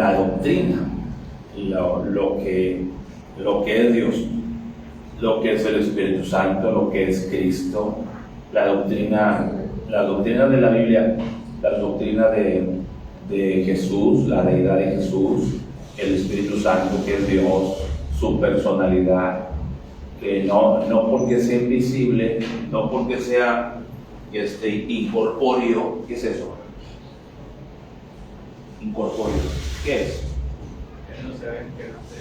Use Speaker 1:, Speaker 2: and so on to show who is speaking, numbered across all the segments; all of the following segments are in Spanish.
Speaker 1: la doctrina, lo que es Dios, lo que es el Espíritu Santo, lo que es Cristo, la doctrina de la Biblia, la doctrina de Jesús, la deidad de Jesús, el Espíritu Santo que es Dios, su personalidad, que no porque sea invisible, no porque sea incorpóreo. ¿Qué es eso? Incorpóreo, ¿qué es?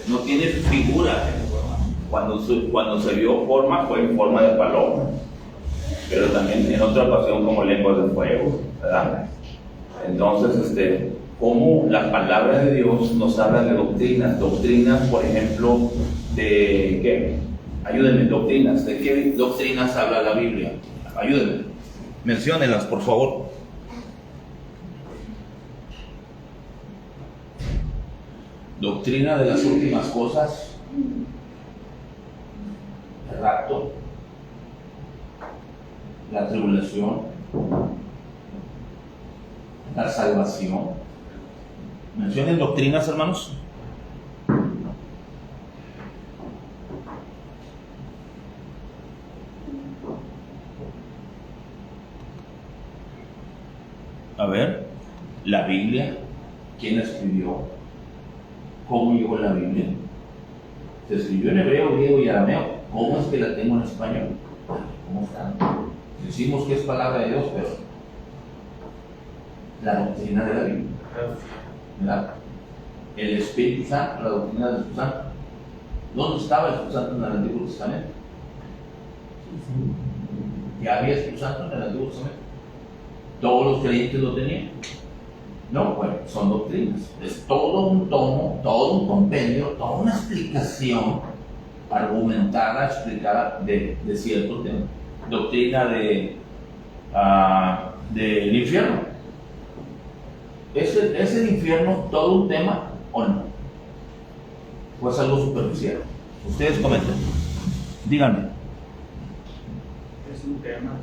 Speaker 1: No tiene figura. Cuando se vio forma, fue en forma de paloma, pero también en otra ocasión como lenguas de fuego, ¿verdad? Entonces, cómo la palabra de Dios nos habla de doctrinas, por ejemplo, de ¿qué? Ayúdenme, doctrinas. ¿De qué doctrinas habla la Biblia? Ayúdenme, menciónenlas, por favor. Doctrina de las últimas cosas, el rapto, la tribulación, la salvación. Mencionen doctrinas, hermanos. A ver, la Biblia, ¿quién la escribió? ¿Cómo llegó la Biblia? Se escribió en hebreo, griego y arameo. ¿Cómo es que la tengo en español? ¿Cómo está? Decimos que es palabra de Dios, pero la doctrina de la Biblia, ¿verdad? El Espíritu Santo, la doctrina del Espíritu Santo. ¿Dónde estaba el Espíritu Santo en el Antiguo Testamento? ¿Ya había Espíritu Santo en el Antiguo Testamento? ¿Todos los creyentes lo tenían? No, bueno, son doctrinas. Es todo un tomo, todo un compendio, toda una explicación argumentada, explicada de cierto tema. Doctrina del infierno. ¿Es el infierno todo un tema o no? ¿O es algo superficial? Ustedes comenten. Díganme.
Speaker 2: Es un tema.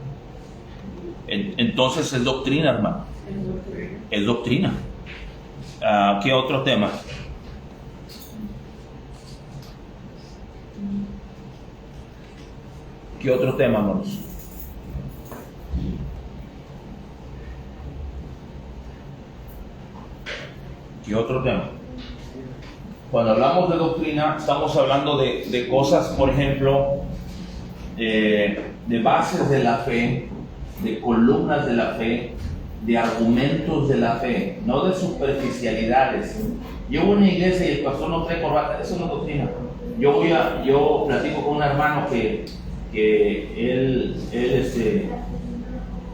Speaker 1: Entonces es doctrina, hermano. Es doctrina. ¿Qué otro tema? ¿Qué otro tema, hermanos? ¿Qué otro tema? Cuando hablamos de doctrina, estamos hablando de cosas, por ejemplo, de bases de la fe, de columnas de la fe, de argumentos de la fe, no de superficialidades. Yo voy a una iglesia y el pastor no trae corbata, eso no es doctrina. Yo platico con un hermano que él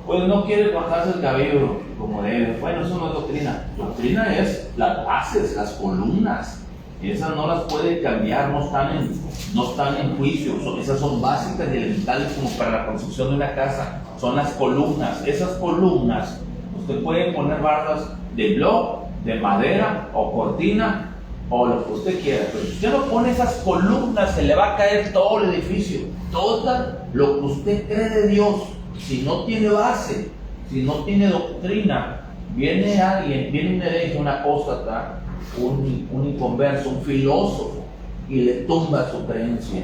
Speaker 1: pues no quiere cortarse el cabello como de él. Bueno, eso no es doctrina. Doctrina es las bases, las columnas. Esas no las puede cambiar, no están en juicio. Esas son básicas y elementales como para la construcción de una casa. Son las columnas. Esas columnas, usted puede poner bardas de bloc, de madera o cortina o lo que usted quiera. Pero si usted no pone esas columnas, se le va a caer todo el edificio. Todo lo que usted cree de Dios, si no tiene base, si no tiene doctrina, viene un hereje, un apóstata, un inconverso, un filósofo y le tumba su creencia.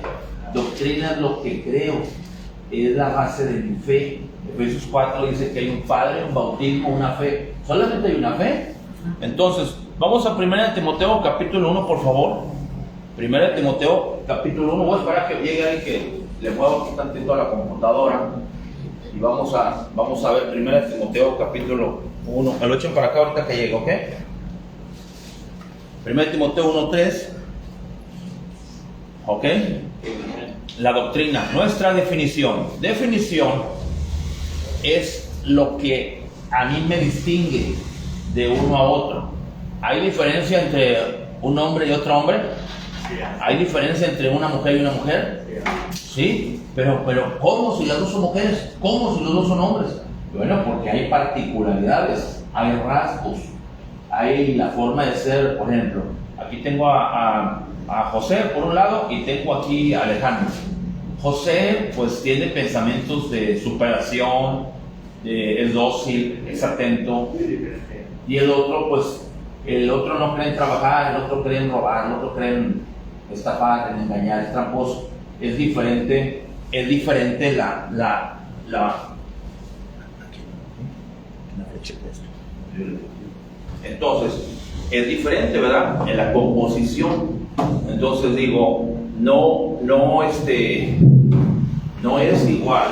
Speaker 1: Doctrina es lo que creo, es la base de mi fe. Efesios 4 dice que hay un Padre, un bautismo, una fe. ¿Solamente hay una fe? Entonces, vamos a 1 Timoteo capítulo 1, por favor. 1 Timoteo capítulo 1. Voy a esperar que llegue ahí, que le muevo aquí tantito a la computadora. Y vamos a ver 1 Timoteo capítulo 1. Me lo echen para acá ahorita que llegue, ¿ok? 1 Timoteo 1:3. ¿Ok? La doctrina, nuestra definición. Definición es lo que a mí me distingue de uno a otro. ¿Hay diferencia entre un hombre y otro hombre? ¿Hay diferencia entre una mujer y una mujer? Sí, pero ¿cómo si las dos son mujeres? ¿Cómo si los dos son hombres? Bueno, porque hay particularidades, hay rasgos, hay la forma de ser. Por ejemplo, aquí tengo a José por un lado y tengo aquí a Alejandro. José pues tiene pensamientos de superación, es dócil, es atento, y el otro pues el otro no cree en trabajar, el otro cree en robar, el otro cree en estafar, en engañar, es tramposo. Es diferente entonces, es diferente, ¿verdad? En la composición. Entonces digo, no es igual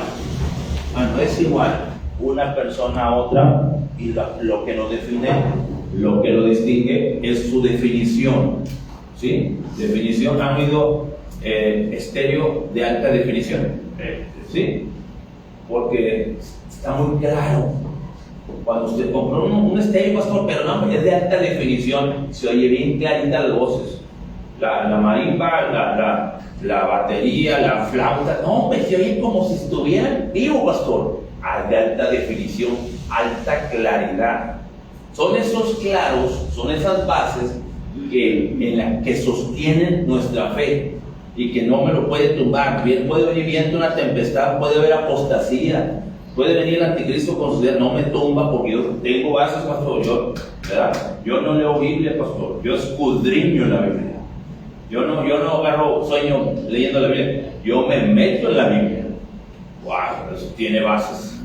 Speaker 1: una persona a otra, y lo que lo define, lo que lo distingue es su definición, ¿sí? Definición, han oído estéreo de alta definición, ¿sí? Porque está muy claro. Cuando usted compró un estéreo, pastor, pero no, es de alta definición, se oye bien clarita las voces. La marimba, la batería, la flauta, no, se oye como si estuvieran vivos, pastor. De alta definición, alta claridad. Son esos claros, son esas bases que sostienen nuestra fe y que no me lo puede tumbar. Bien, puede venir viento, una tempestad, puede haber apostasía, puede venir el anticristo con su idea, no me tumba porque yo tengo bases, pastor. ¿Verdad? Yo no leo Biblia, pastor, yo escudriño la Biblia. Yo no agarro sueño leyendo la Biblia, yo me meto en la Biblia. Wow, eso tiene bases.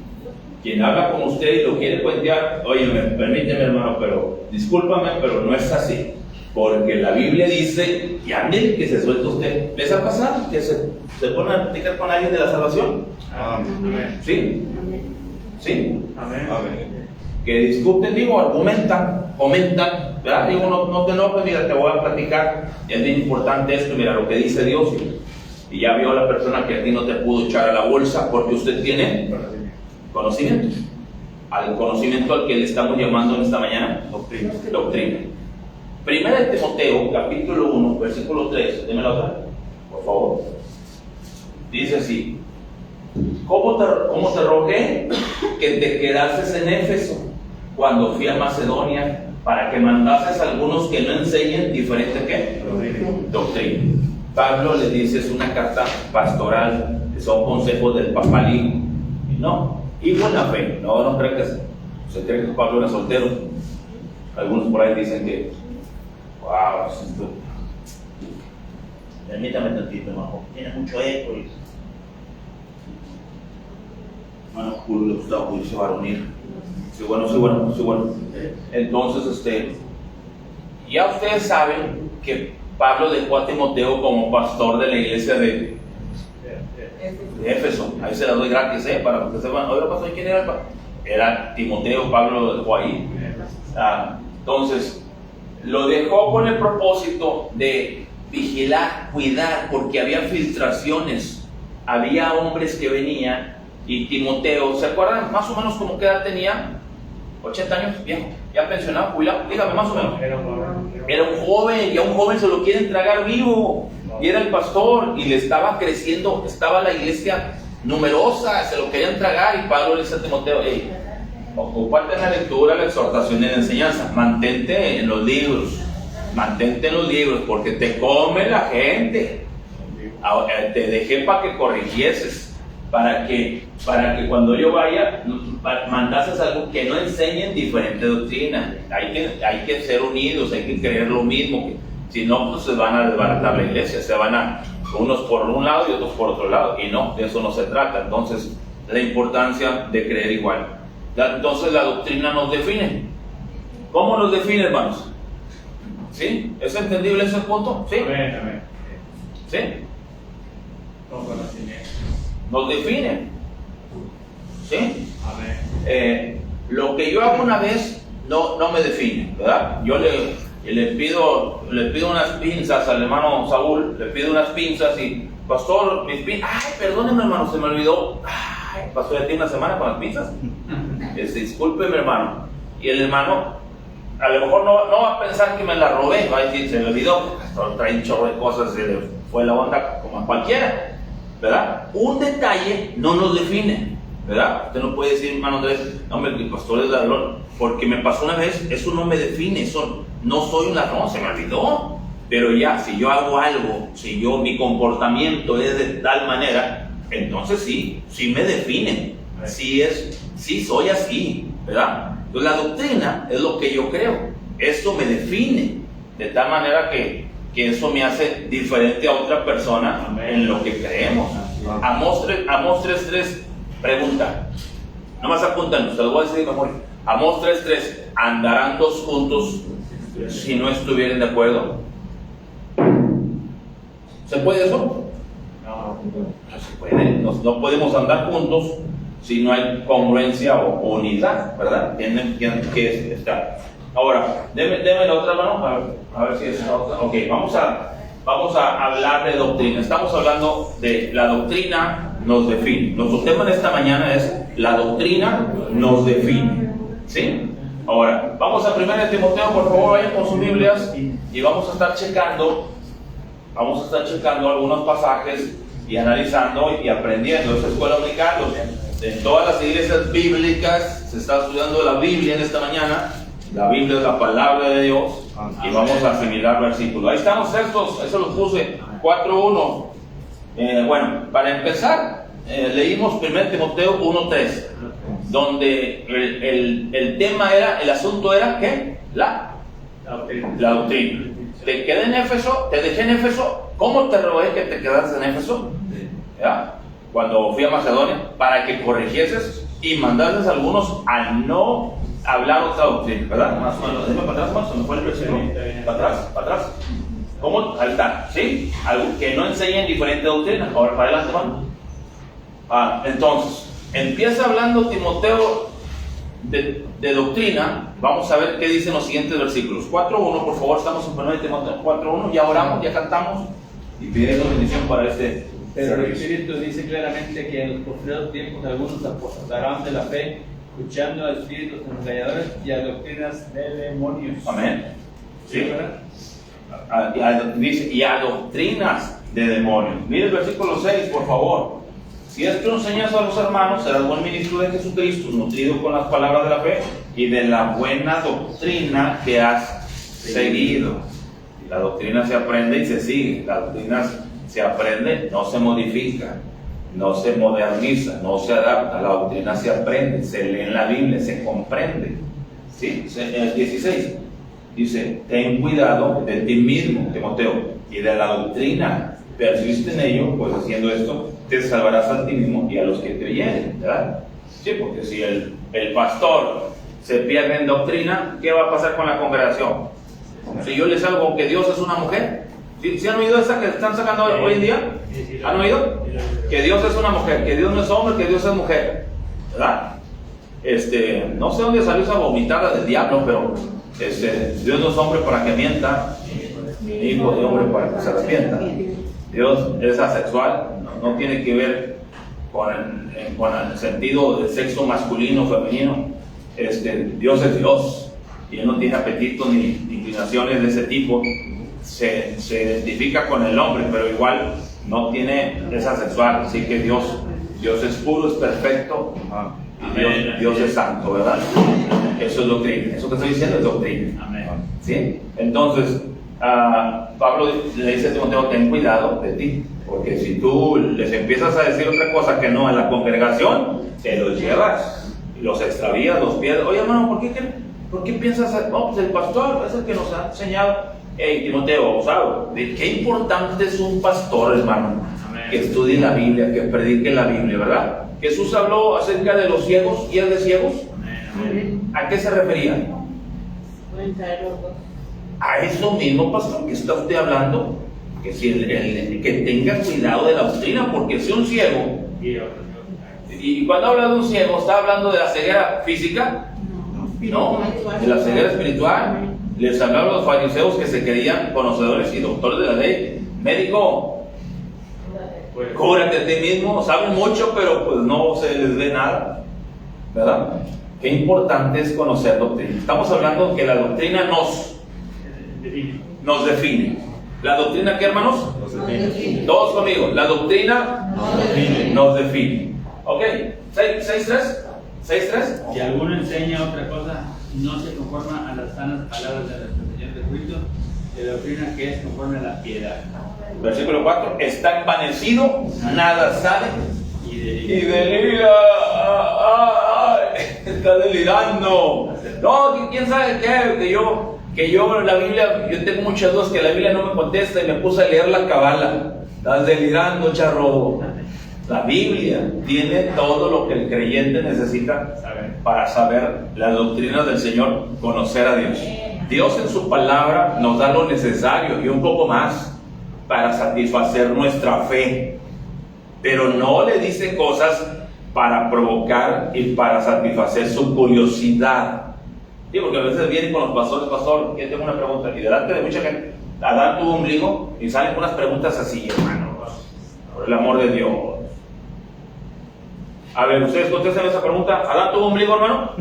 Speaker 1: Quien habla con usted y lo quiere cuentear, oye, permíteme, hermano, pero discúlpame, pero no es así. Porque la Biblia dice, y ándale, que se suelta usted. ¿Les ha pasado que se pone a platicar con alguien de la salvación? Amén. ¿Sí? ¿Sí? Amén. Amén. Que discuten, comentan, ¿verdad? Digo, no te enojes, mira, te voy a platicar. Es bien importante esto, mira lo que dice Dios. Y ya vio la persona que a ti no te pudo echar a la bolsa porque usted tiene conocimiento. Al conocimiento al que le estamos llamando en esta mañana, doctrina. Primera de Timoteo, capítulo 1, versículo 3, déme la otra, por favor. Dice así: ¿Cómo te rogué que te quedases en Éfeso cuando fui a Macedonia, para que mandases a algunos que no enseñen diferente ¿qué? Doctrina. Pablo le dice, es una carta pastoral, son consejos del papalí, ¿no? Y buena fe, no creo que se cree que Pablo era soltero. Algunos por ahí dicen que, wow, permítame tantito, hermano, tiene mucho eco. Hermano, Julio, Gustavo, se va a reunir. Sí, bueno. Entonces, ya ustedes saben que Pablo dejó a Timoteo como pastor de la iglesia de Éfeso. Ahí se la doy gratis, para que sepan. Oiga, pastor, ¿quién era el pastor? Era Timoteo, Pablo lo dejó ahí. Entonces, lo dejó con el propósito de vigilar, cuidar, porque había filtraciones. Había hombres que venían y Timoteo, ¿se acuerdan más o menos cómo qué edad tenía? 80 años, viejo, ya pensionado, jubilado, dígame más o menos. Era un joven, y a un joven se lo quieren tragar vivo, y era el pastor, y le estaba creciendo, estaba la iglesia numerosa, se lo querían tragar, y Pablo le dice a Timoteo, ocúpate en la lectura, la exhortación y la enseñanza, mantente en los libros, porque te come la gente. Te dejé para que corrigieses, para que cuando yo vaya mandases algo que no enseñen diferente doctrina. Hay que ser unidos, hay que creer lo mismo, si no, pues se van a desbaratar la iglesia, se van a unos por un lado y otros por otro lado, y no, de eso no se trata. Entonces, la importancia de creer igual. Entonces, la doctrina nos define. ¿Cómo nos define, hermanos? ¿Sí? ¿Es entendible ese punto? ¿Sí? Amén. ¿Sí? Nos define. ¿Sí? Amén. Lo que yo hago una vez no me define, ¿verdad? Yo le pido unas pinzas al hermano Saúl, le pido unas pinzas y, pastor, mis pinzas, perdóneme, hermano, se me olvidó. Pastor, ya tiene una semana con las pinzas. Discúlpeme, hermano. Y el hermano a lo mejor no va a pensar que me la robé, va a decir, se me olvidó, pastor, trae un chorro de cosas, se le fue la onda como a cualquiera, ¿verdad? Un detalle no nos define, ¿verdad? Usted no puede decir, hermano Andrés, no, hombre, el pastor es ladrón, porque me pasó una vez, eso no me define, eso no soy un ladrón, se me olvidó. Pero ya, si yo hago algo, mi comportamiento es de tal manera, entonces sí me define, sí soy así, ¿verdad? Entonces la doctrina es lo que yo creo, Esto me define, de tal manera que eso me hace diferente a otra persona en lo que creemos. Amós 3:3 pregunta, nomás apuntan, se lo voy a decir de memoria. Amós 3:3, ¿andarán dos juntos si no estuvieran de acuerdo? ¿Se puede eso? No se puede. No podemos andar juntos si no hay congruencia o unidad, ¿verdad? Tienen que estar. Ahora, deme la otra mano, a ver si es la otra. Ok, vamos a hablar de doctrina. Estamos hablando de la doctrina nos define. Nuestro tema de esta mañana es la doctrina nos define. ¿Sí? Ahora, vamos a 1 Timoteo, por favor, vayan con sus Biblias y vamos a estar checando algunos pasajes y analizando y aprendiendo. Esta escuela dominical, en todas las iglesias bíblicas se está estudiando la Biblia en esta mañana. La Biblia es la palabra de Dios y vamos a asimilar versículos. Ahí estamos estos, eso los puse, 4:1. Bueno, para empezar, leímos 1 Timoteo 1:3, donde el tema era, el asunto era, ¿qué? La doctrina. Te dejé en Éfeso. ¿Cómo te rogué que te quedaras en Éfeso? ¿Ya? Cuando fui a Macedonia, para que corrigieses y mandases a algunos a no hablar otra doctrina, ¿verdad? Más o menos, déjame para atrás, más o menos, fue el versículo. Para atrás. ¿Cómo? Ahí está, ¿sí? Algo que no enseñen diferente doctrina. Ahora, para adelante, mano. Entonces, empieza hablando Timoteo de doctrina. Vamos a ver qué dicen los siguientes versículos. 4:1, por favor, estamos en 1 Timoteo 4:1, ya oramos, ya cantamos y pidimos bendición para este.
Speaker 2: Pero el Espíritu dice claramente que en los postreros tiempos algunos apostatarán de la fe, escuchando a espíritus engañadores y a doctrinas de demonios.
Speaker 1: Amén. Sí, dice, y a doctrinas de demonios. Mire el versículo 6, por favor. Si esto enseñas a los hermanos, serás buen ministro de Jesucristo, nutrido con las palabras de la fe y de la buena doctrina que has seguido. La doctrina se aprende y se sigue. La doctrina se aprende, no se modifica, no se moderniza, no se adapta. La doctrina se aprende, se lee en la Biblia, se comprende. ¿Sí? El 16 dice, ten cuidado de ti mismo, Timoteo, y de la doctrina. Persiste en ello, pues haciendo esto te salvarás a ti mismo y a los que te oyeren, ¿verdad? Sí, porque si el pastor se pierde en doctrina, ¿qué va a pasar con la congregación? Si yo les salgo que Dios es una mujer, ¿sí han oído esa que están sacando hoy en día? ¿Han oído? Que Dios es una mujer, que Dios no es hombre, que Dios es mujer, ¿verdad? No sé dónde salió esa vomitada del diablo, pero Dios no es hombre para que mienta, ni hijo de hombre para que se arrepienta. Dios es asexual, no tiene que ver con el sentido del sexo masculino o femenino. Dios es Dios y Él no tiene apetito ni inclinaciones de ese tipo. Se identifica con el hombre, pero igual no tiene, es asexual. Así que Dios es puro, es perfecto y Dios es santo, ¿verdad? Eso es doctrina, eso que estoy diciendo es doctrina.
Speaker 2: Amén.
Speaker 1: ¿Sí? Entonces Pablo le dice a Timoteo, ten cuidado de ti, porque si tú les empiezas a decir otra cosa que no en la congregación, te los llevas, los extravías, los pierdes. Oye, hermano, ¿por qué piensas? No, pues el pastor es el que nos ha enseñado. Hey, Timoteo, ¿sabes? Qué importante es un pastor, hermano, que estudie la Biblia, que predique la Biblia, ¿verdad? Jesús habló acerca de los ciegos, guías de ciegos. ¿A qué se refería? A eso mismo, pastor, que está usted hablando, que que tenga cuidado de la doctrina, porque si un ciego, y cuando habla de un ciego, ¿está hablando de la ceguera física? No, de la ceguera espiritual. Les hablaron a los fariseos que se creían conocedores y doctores de la ley. Médico, cúbrate a ti mismo, saben mucho, pero pues no se les ve nada, ¿verdad? Qué importante es conocer doctrina. Estamos hablando que la doctrina nos define. ¿La doctrina qué, hermanos? Todos conmigo. La doctrina nos define. ¿Ok? 6.3.
Speaker 2: Si alguno enseña otra cosa, no se conforma a las sanas palabras de nuestro Señor Jesucristo, de la doctrina que es conforme a la piedad.
Speaker 1: Versículo 4. Está envanecido, nada sabe y delira. Está delirando. No, ¿quién sabe qué? Que yo que yo la Biblia, yo tengo muchas dudas que la Biblia no me contesta y me puse a leer la Cábala. Estás delirando, charro. La Biblia tiene todo lo que el creyente necesita para saber las doctrinas del Señor, conocer a Dios. Dios en su palabra nos da lo necesario y un poco más para satisfacer nuestra fe, pero no le dice cosas para provocar y para satisfacer su curiosidad. Sí, porque a veces vienen con los pastores, pastor, yo tengo una pregunta, y delante de mucha gente, Adán tuvo ombligo, y salen unas preguntas así, hermano, por el amor de Dios. A ver, ustedes contesten esa pregunta. ¿Adán tuvo ombligo, hermano?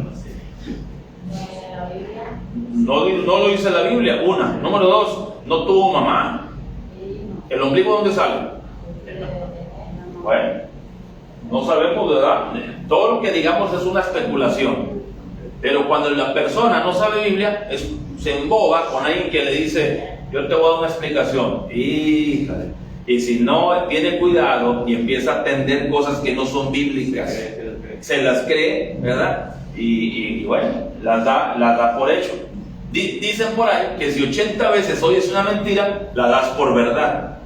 Speaker 1: No lo dice la Biblia, una. Número dos, no tuvo mamá. ¿El ombligo dónde sale? Bueno, no sabemos, ¿verdad? Todo lo que digamos es una especulación. Pero cuando la persona no sabe Biblia, se emboba con alguien que le dice, yo te voy a dar una explicación. Y si no tiene cuidado y empieza a atender cosas que no son bíblicas, se las cree, ¿verdad? Y bueno, las da por hecho. Dicen por ahí que si 80 veces oyes una mentira, la das por verdad.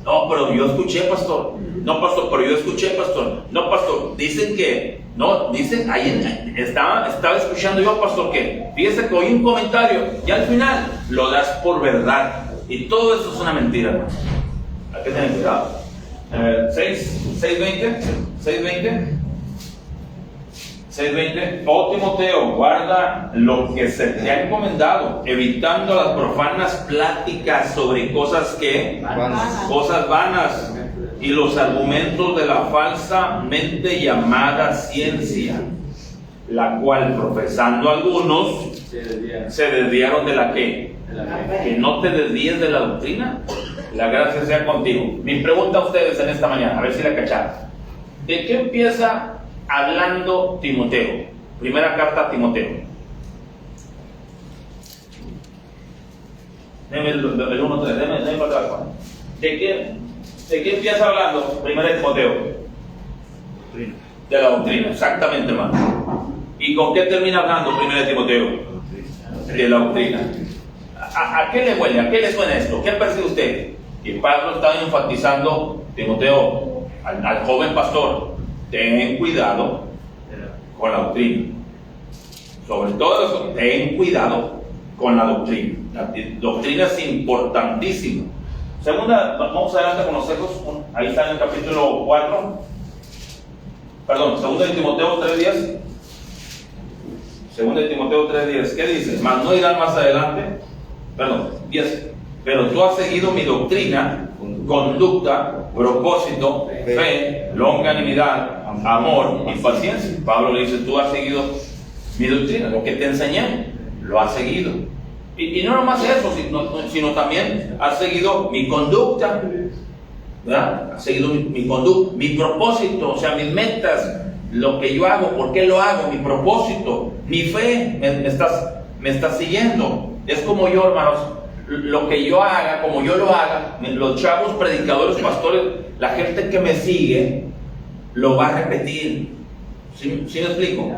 Speaker 1: No, pero yo escuché, pastor. No, pastor, pero yo escuché, pastor. No, pastor, dicen que... No, dicen, ahí estaba escuchando yo, pastor, que fíjese que oí un comentario y al final lo das por verdad. Y todo eso es una mentira, hermano. Hay que tener cuidado. 6:20. Oh Timoteo, guarda lo que se te ha encomendado, evitando las profanas pláticas sobre cosas vanas y los argumentos de la falsamente llamada ciencia, la cual profesando algunos se desviaron de la que no te desvíes de la doctrina. La gracia sea contigo. Mi pregunta a ustedes en esta mañana, a ver si la cacharon. ¿De qué empieza hablando Timoteo? Primera carta a Timoteo. Deme el 1:3, deme para atrás. ¿De qué empieza hablando Primera Timoteo? De la doctrina, exactamente, hermano. ¿Y con qué termina hablando Primera Timoteo? De la doctrina. ¿A qué le huele? ¿A qué le suena esto? ¿Qué percibe usted? Y Pablo está enfatizando, Timoteo, al joven pastor, ten cuidado con la doctrina. Sobre todo eso, ten cuidado con la doctrina. La doctrina es importantísima. Segunda, vamos adelante con los ecos. Ahí está en el capítulo 4. Perdón, segunda de Timoteo 3:10. Segunda de Timoteo 3:10. ¿Qué dice? Mas no irán más adelante. Perdón, 10. Pero tú has seguido mi doctrina, conducta, propósito, fe, longanimidad, amor y paciencia. Pablo le dice, tú has seguido mi doctrina, lo que te enseñé, lo has seguido. Y no nomás eso, sino también has seguido mi conducta, ¿verdad? Has seguido mi conducta, mi propósito, o sea, mis metas, lo que yo hago, por qué lo hago, mi propósito, mi fe, me estás siguiendo. Es como yo, hermanos, lo que yo haga, como yo lo haga, los chavos, predicadores, pastores, la gente que me sigue, lo va a repetir. ¿Sí me explico?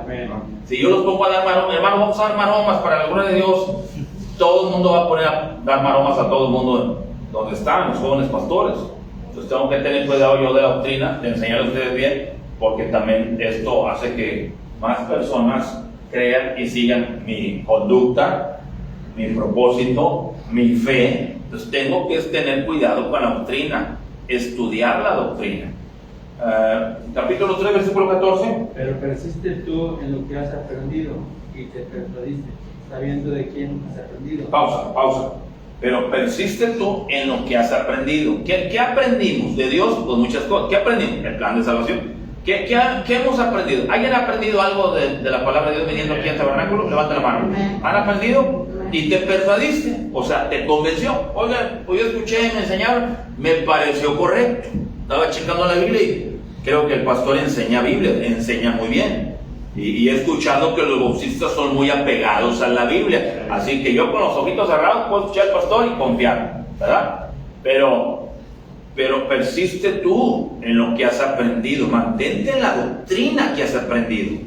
Speaker 1: Si yo los pongo a dar maromas, hermano, vamos a dar maromas para la gloria de Dios, todo el mundo va a poner a dar maromas a todo el mundo donde están los jóvenes pastores. Entonces tengo que tener cuidado yo de la doctrina, de enseñar a ustedes bien, porque también esto hace que más personas crean y sigan mi conducta, mi propósito, mi fe. Entonces tengo que tener cuidado con la doctrina, estudiar la doctrina. Capítulo 3, versículo 14.
Speaker 2: Pero persiste tú en lo que has aprendido y te persuadiste, sabiendo de quién has aprendido.
Speaker 1: Pausa. Pero persiste tú en lo que has aprendido. ¿Qué aprendimos de Dios? Pues muchas cosas. ¿Qué aprendimos? El plan de salvación. ¿Qué hemos aprendido? ¿Alguien ha aprendido algo de la palabra de Dios viniendo aquí al tabernáculo? Levanta la mano. ¿Han aprendido? Y te persuadiste, o sea, te convenció. Oigan, pues yo escuché, me enseñaron, me pareció correcto. Estaba checando la Biblia y creo que el pastor enseña Biblia, enseña muy bien. Y he escuchado que los bautistas son muy apegados a la Biblia. Así que yo con los ojitos cerrados puedo escuchar al pastor y confiar, ¿verdad? Pero persiste tú en lo que has aprendido. Mantente en la doctrina que has aprendido.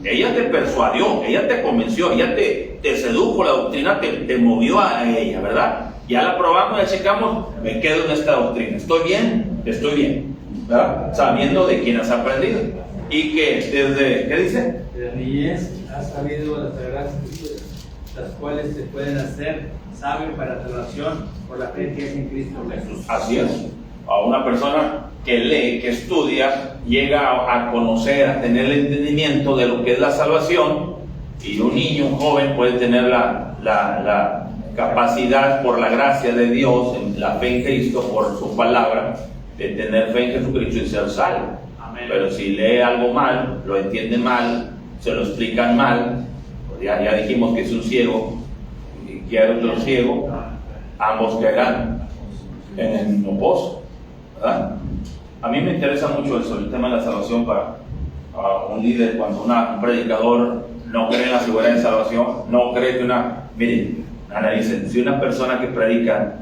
Speaker 1: Ella te persuadió, ella te convenció, ella te sedujo, la doctrina te movió a ella, ¿verdad? Ya la probamos, ya checamos, me quedo en esta doctrina. ¿Estoy bien, ¿verdad? Sabiendo de quién has aprendido. Y que desde, ¿qué dice?
Speaker 2: De la niñez has sabido las sagradas escrituras, las cuales te pueden hacer sabio para salvación por la fe que es en Cristo Jesús.
Speaker 1: Así es. A una persona que lee, que estudia, llega a conocer, a tener el entendimiento de lo que es la salvación, y un niño, un joven puede tener la capacidad, por la gracia de Dios, en la fe en Cristo, por su palabra, de tener fe en Jesucristo y ser salvo.
Speaker 2: Amén.
Speaker 1: Pero si lee algo mal, lo entiende mal, se lo explican mal, pues ya dijimos que es un ciego y quiere otro ciego, ambos caerán en un pozo, ¿verdad? A mí me interesa mucho eso, el tema de la salvación para un líder. Cuando un predicador no cree en la seguridad de salvación, no cree que miren, analicen, si una persona que predica,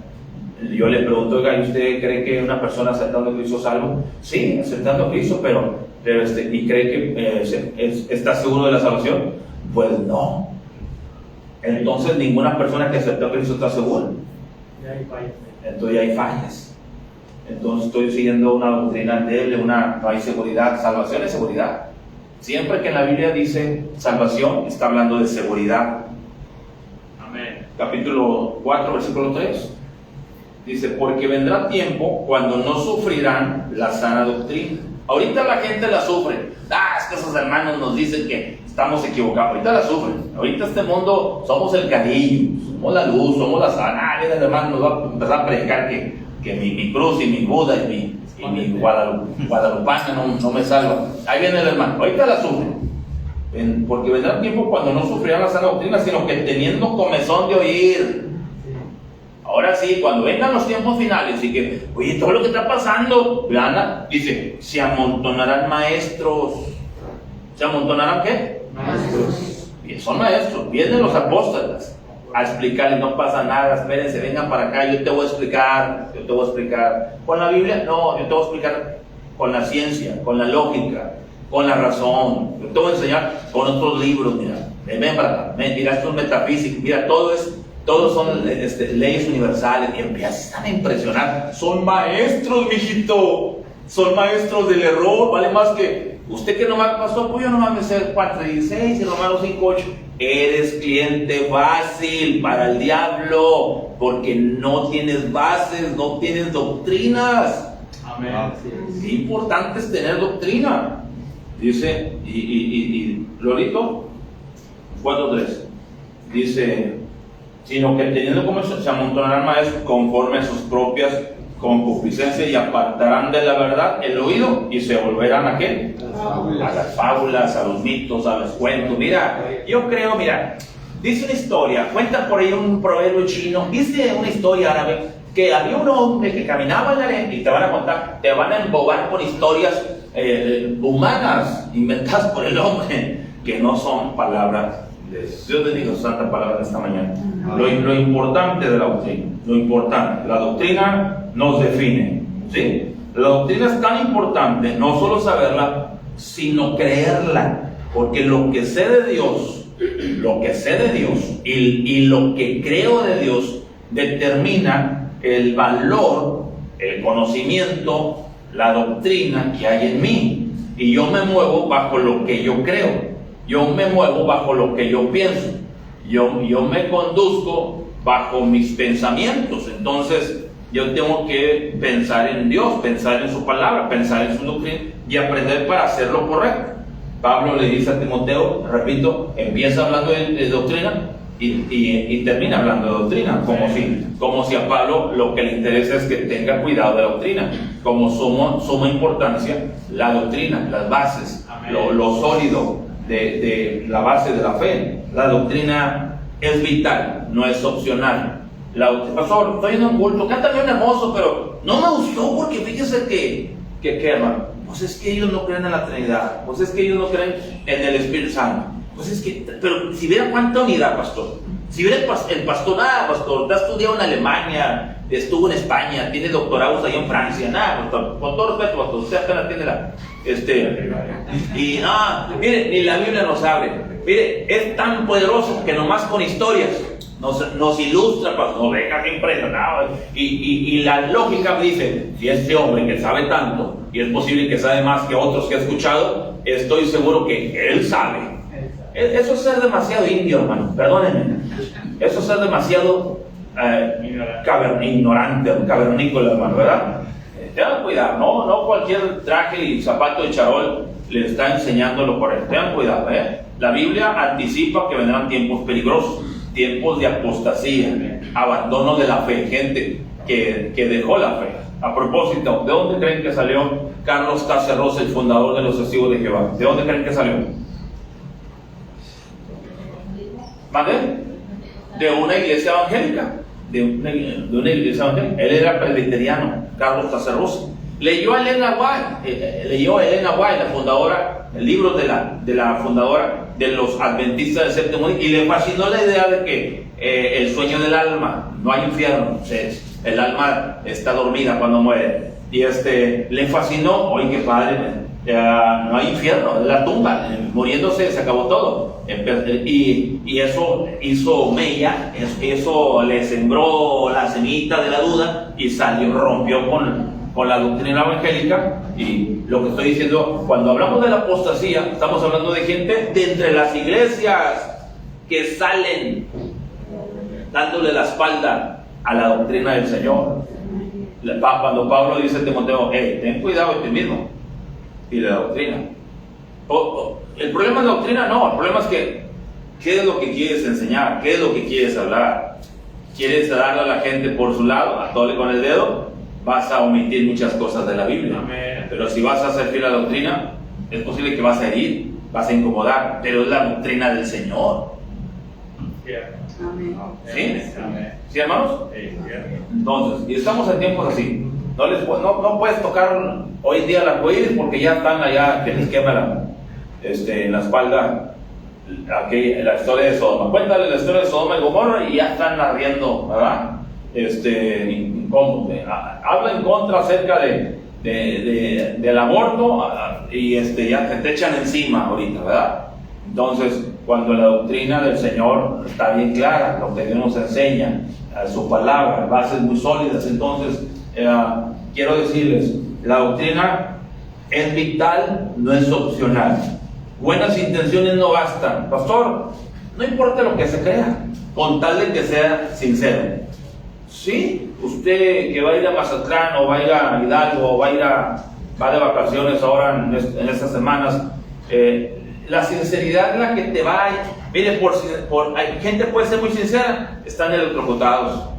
Speaker 1: yo le pregunto, oiga, ¿y usted cree que una persona aceptando a Cristo es salvo? Sí, aceptando a Cristo, pero ¿y cree que está seguro de la salvación? Pues no. Entonces ninguna persona que aceptó a Cristo está segura. Entonces ya hay fallas. Entonces estoy siguiendo una doctrina endeble, no hay seguridad. Salvación es seguridad. Siempre que en la Biblia dice salvación, está hablando de seguridad.
Speaker 2: Amén.
Speaker 1: Capítulo 4, versículo 3. Dice, porque vendrá tiempo cuando no sufrirán la sana doctrina. Ahorita la gente la sufre. Es que esos hermanos nos dicen que estamos equivocados. Ahorita la sufren. Ahorita este mundo somos el cariño, somos la luz, somos la sana. Viene el hermano, nos va a empezar a predicar que mi cruz y mi Buda y mi guadalupana no me salva. Ahí viene el hermano. Ahorita la sufren. Porque vendrá tiempo cuando no sufrirán la sana doctrina, sino que teniendo comezón de oír. Ahora sí, cuando vengan los tiempos finales y que, oye, todo lo que está pasando, Ana dice, se amontonarán maestros. ¿Se amontonarán qué?
Speaker 2: Maestros.
Speaker 1: Y son maestros, vienen los apóstoles a explicarles, no pasa nada, espérense, vengan para acá, yo te voy a explicar. ¿Con la Biblia? No, yo te voy a explicar con la ciencia, con la lógica, con la razón. Yo te voy a enseñar con otros libros, mira, ven para acá, mira, esto es metafísica, mira, todos son leyes universales, y empiezan a impresionar. Son maestros, mijito, son maestros del error. Vale más que usted que nomás pasó, pues yo nomás me sé 4:16 y Romanos 5:8. Eres cliente fácil para el diablo, porque no tienes bases, no tienes doctrinas.
Speaker 2: Amén.
Speaker 1: Qué importante es tener doctrina. Dice, y Lorito 4:3 dice, sino que teniendo comezón se amontonarán maestros conforme a sus propias concupiscencias y apartarán de la verdad el oído y se volverán ¿a qué? A las fábulas, a los mitos, a los cuentos. Mira, yo creo, dice una historia, cuenta por ahí un proverbio chino, dice una historia árabe, que había un hombre que caminaba en la arena, y te van a contar, te van a embobar con historias humanas, inventadas por el hombre, que no son palabras. Dios bendiga su santa palabra esta mañana. Lo importante de la doctrina, la doctrina nos define, ¿sí? La doctrina es tan importante, no solo saberla, sino creerla, porque lo que sé de Dios y lo que creo de Dios determina el valor, el conocimiento, la doctrina que hay en mí, y yo me muevo bajo lo que yo creo. Yo me muevo bajo lo que yo pienso. Yo me conduzco bajo mis pensamientos. Entonces, yo tengo que pensar en Dios, pensar en su palabra, pensar en su doctrina y aprender para hacer lo correcto. Pablo le dice a Timoteo, repito, empieza hablando de doctrina y termina hablando de doctrina, como si a Pablo lo que le interesa es que tenga cuidado de la doctrina, como suma importancia la doctrina, las bases, lo sólido de la base de la fe. La doctrina es vital, no es opcional. Pastor, estoy en un culto, canta bien hermoso, pero no me gustó porque fíjese que hermano, pues es que ellos no creen en la Trinidad, pues es que ellos no creen en el Espíritu Santo, pues es que, pero si viera cuánta unidad, pastor, Si viene el pastor, nada, pastor, te ha estudiado en Alemania, estuvo en España, tiene doctorados ahí en Francia, nada, pastor, con todo respeto, pastor, usted apenas tiene y mire, ni la Biblia nos abre. Mire, es tan poderoso que nomás con historias nos ilustra, pastor, nos deja impresionado. Y la lógica dice, si este hombre que sabe tanto, y es posible que sabe más que otros que ha escuchado, estoy seguro que él sabe. Eso es ser demasiado indio, hermano, perdónenme. Eso es ser demasiado ignorante, cavernícola, hermano, ¿verdad? Tengan cuidado, no cualquier traje y zapato de charol le está enseñando lo correcto. Tengan cuidado, La Biblia anticipa que vendrán tiempos peligrosos, tiempos de apostasía, abandono de la fe, gente que dejó la fe. A propósito, ¿de dónde creen que salió Carlos Cacerrosa, el fundador de los Testigos de Jehová? ¿De dónde creen que salió? ¿Mande? De una iglesia evangélica. De una iglesia evangélica. Él era presbiteriano, Carlos Cacerrosa. Leyó a Elena White, la fundadora, el libro de la fundadora de los adventistas del séptimo día, y le fascinó la idea de que el sueño del alma, no hay infierno, el alma está dormida cuando muere. Y le fascinó, oye, qué padre, no hay infierno, es la tumba, muriéndose se acabó todo. Y eso hizo mella, eso le sembró la semillita de la duda y rompió con la doctrina evangélica. Y lo que estoy diciendo, cuando hablamos de la apostasía, estamos hablando de gente de entre las iglesias que salen dándole la espalda a la doctrina del Señor. Cuando Pablo dice a Timoteo, ten cuidado de ti mismo y de la doctrina. El problema es la doctrina, no, el problema es que ¿qué es lo que quieres enseñar? ¿Qué es lo que quieres hablar? ¿Quieres darle a la gente por su lado, a tole con el dedo? Vas a omitir muchas cosas de la Biblia. Amén. Pero si vas a ser fiel a la doctrina, es posible que vas a herir, vas a incomodar, pero es la doctrina del Señor.
Speaker 3: Amén.
Speaker 1: ¿Sí? ¿Sí, hermanos? Entonces, y estamos en tiempos así. No puedes tocar hoy en día las arcoíris porque ya están allá, que les quema en la espalda la historia de Sodoma. Cuéntale la historia de Sodoma y Gomorra y ya están ardiendo, ¿verdad? Habla en contra acerca del aborto y ya te echan encima ahorita, ¿verdad? Entonces, cuando la doctrina del Señor está bien clara, lo que Dios nos enseña, su palabra, bases muy sólidas, entonces quiero decirles, la doctrina es vital, no es opcional. Buenas intenciones no bastan. Pastor, no importa lo que se crea, con tal de que sea sincero. Sí, usted que va a ir a Mazatlán o va a ir a Hidalgo o va de vacaciones ahora en estas semanas, la sinceridad es la que te va a... Mire, hay gente puede ser muy sincera, están electrocutados.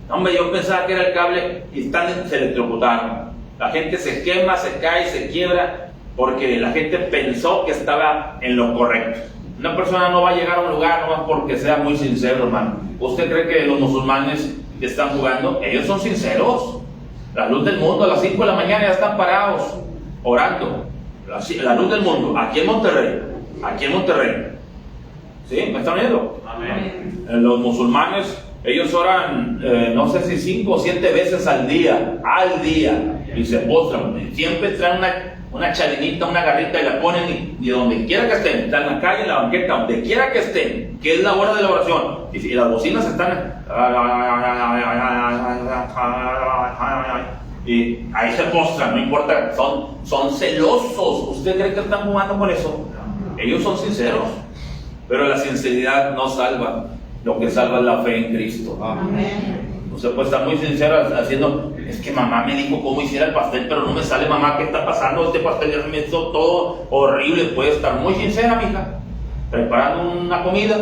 Speaker 1: Hombre, yo pensaba que era el cable y se electrocutaron. La gente se quema, se cae, se quiebra porque la gente pensó que estaba en lo correcto. Una persona no va a llegar a un lugar nomás porque sea muy sincero, hermano. ¿Usted cree que los musulmanes que están jugando, ellos son sinceros? La luz del mundo, a las 5 de la mañana ya están parados, orando. La luz del mundo, aquí en Monterrey. ¿Sí? ¿Me están viendo?
Speaker 3: Amén.
Speaker 1: Los musulmanes, ellos oran, no sé si 5 o 7 veces al día, y se postran. Siempre traen una chalinita, una garrita y la ponen y donde quiera que estén, están en la calle, en la banqueta, donde quiera que estén, que es la hora de la oración. Y las bocinas están... Y ahí se postran, no importa, son celosos. ¿Usted cree que están jugando con eso? Ellos son sinceros, pero la sinceridad no salva. Lo que salva es la fe en Cristo.
Speaker 3: Amén.
Speaker 1: Usted puede estar muy sincero haciendo, es que mamá me dijo cómo hiciera el pastel, pero no me sale. Mamá, ¿qué está pasando? Este pastel ya se me hizo todo horrible. Puede estar muy sincera, mija, preparando una comida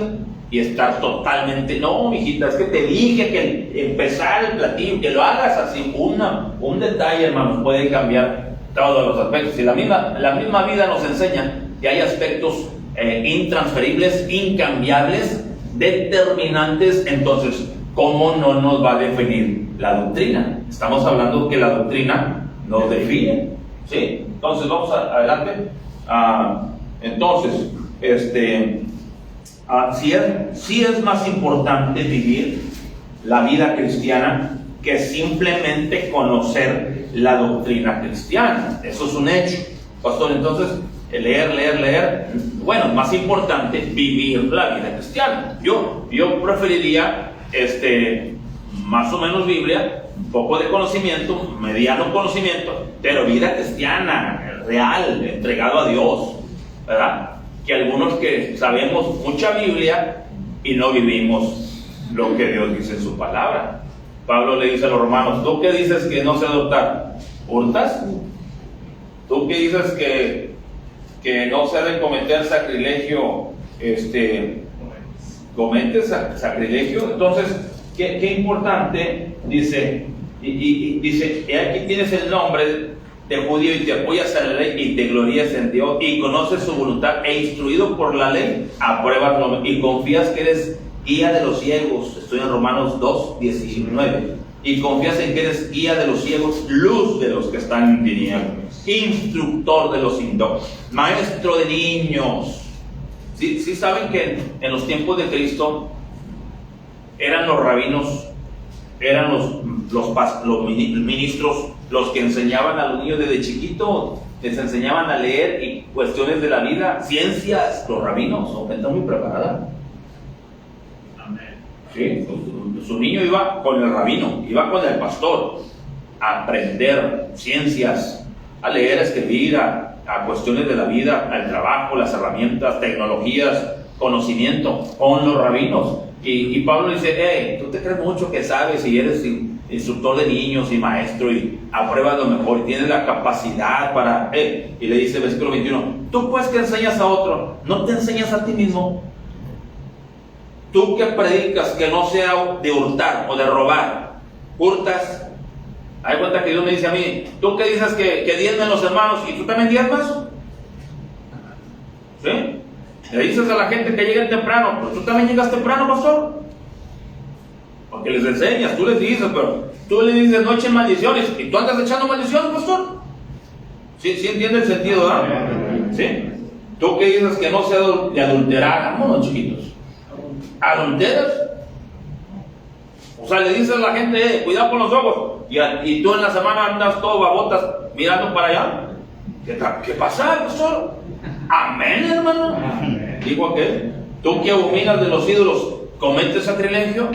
Speaker 1: y estar totalmente, no, mijita, es que te dije que empezar el platillo, que lo hagas así. Un detalle, hermanos, puede cambiar todos los aspectos. Y la misma vida nos enseña que hay aspectos intransferibles, incambiables, determinantes. Entonces, ¿cómo no nos va a definir la doctrina? Estamos hablando que la doctrina nos define, ¿sí? Entonces, vamos adelante. Entonces, sí es más importante vivir la vida cristiana que simplemente conocer la doctrina cristiana. Eso es un hecho, pastor. Entonces, leer, bueno, es más importante vivir la vida cristiana. Yo preferiría más o menos Biblia, un poco de conocimiento, mediano conocimiento, pero vida cristiana, real, entregado a Dios, ¿verdad? Que algunos que sabemos mucha Biblia y no vivimos lo que Dios dice en su palabra. Pablo le dice a los romanos: ¿tú qué dices que no se ha de hurtar? ¿Hurtas? ¿Tú qué dices que no se ha de cometer sacrilegio? ¿Cometes sacrilegio? Entonces, qué importante, dice, y dice, aquí tienes el nombre de judío y te apoyas a la ley y te glorías en Dios y conoces su voluntad e instruido por la ley, apruebas y confías que eres guía de los ciegos. Estoy en Romanos 2:19. Y confías en que eres guía de los ciegos, luz de los que están en tinieblas, instructor de los indoctos, maestro de niños. ¿Sí saben que en los tiempos de Cristo eran los rabinos, eran los ministros los que enseñaban a los niños desde chiquito? Les enseñaban a leer y cuestiones de la vida, ciencias. Los rabinos son gente muy preparada. Sí, su niño iba con el rabino, iba con el pastor a aprender ciencias, a leer, a escribir, a cuestiones de la vida, al trabajo, las herramientas, tecnologías, conocimiento, con los rabinos. Y Pablo dice: hey, tú te crees mucho que sabes y eres instructor de niños y maestro y apruebas lo mejor y tienes la capacidad para... Y le dice, versículo 21, tú pues que enseñas a otro, ¿no te enseñas a ti mismo? Tú que predicas que no sea de hurtar o de robar, hurtas. Hay cuenta que Dios me dice a mí: tú que dices que diezmen los hermanos, ¿y tú también diezmas? ¿Sí? Le dices a la gente que lleguen temprano, pues tú también llegas temprano, pastor. Porque les enseñas, tú les dices, pero tú les dices no echen maldiciones, y tú andas echando maldiciones, pastor. ¿Sí entiende el sentido, verdad? ¿Sí? Tú que dices que no sea de adulterar, vámonos, chiquitos. ¿Adulteras? O sea, le dices a la gente, cuidado con los ojos, y tú en la semana andas todo babotas mirando para allá. ¿Qué pasa, pastor? Amén, hermano. Digo aquel: tú que abominas de los ídolos, cometes sacrilegio.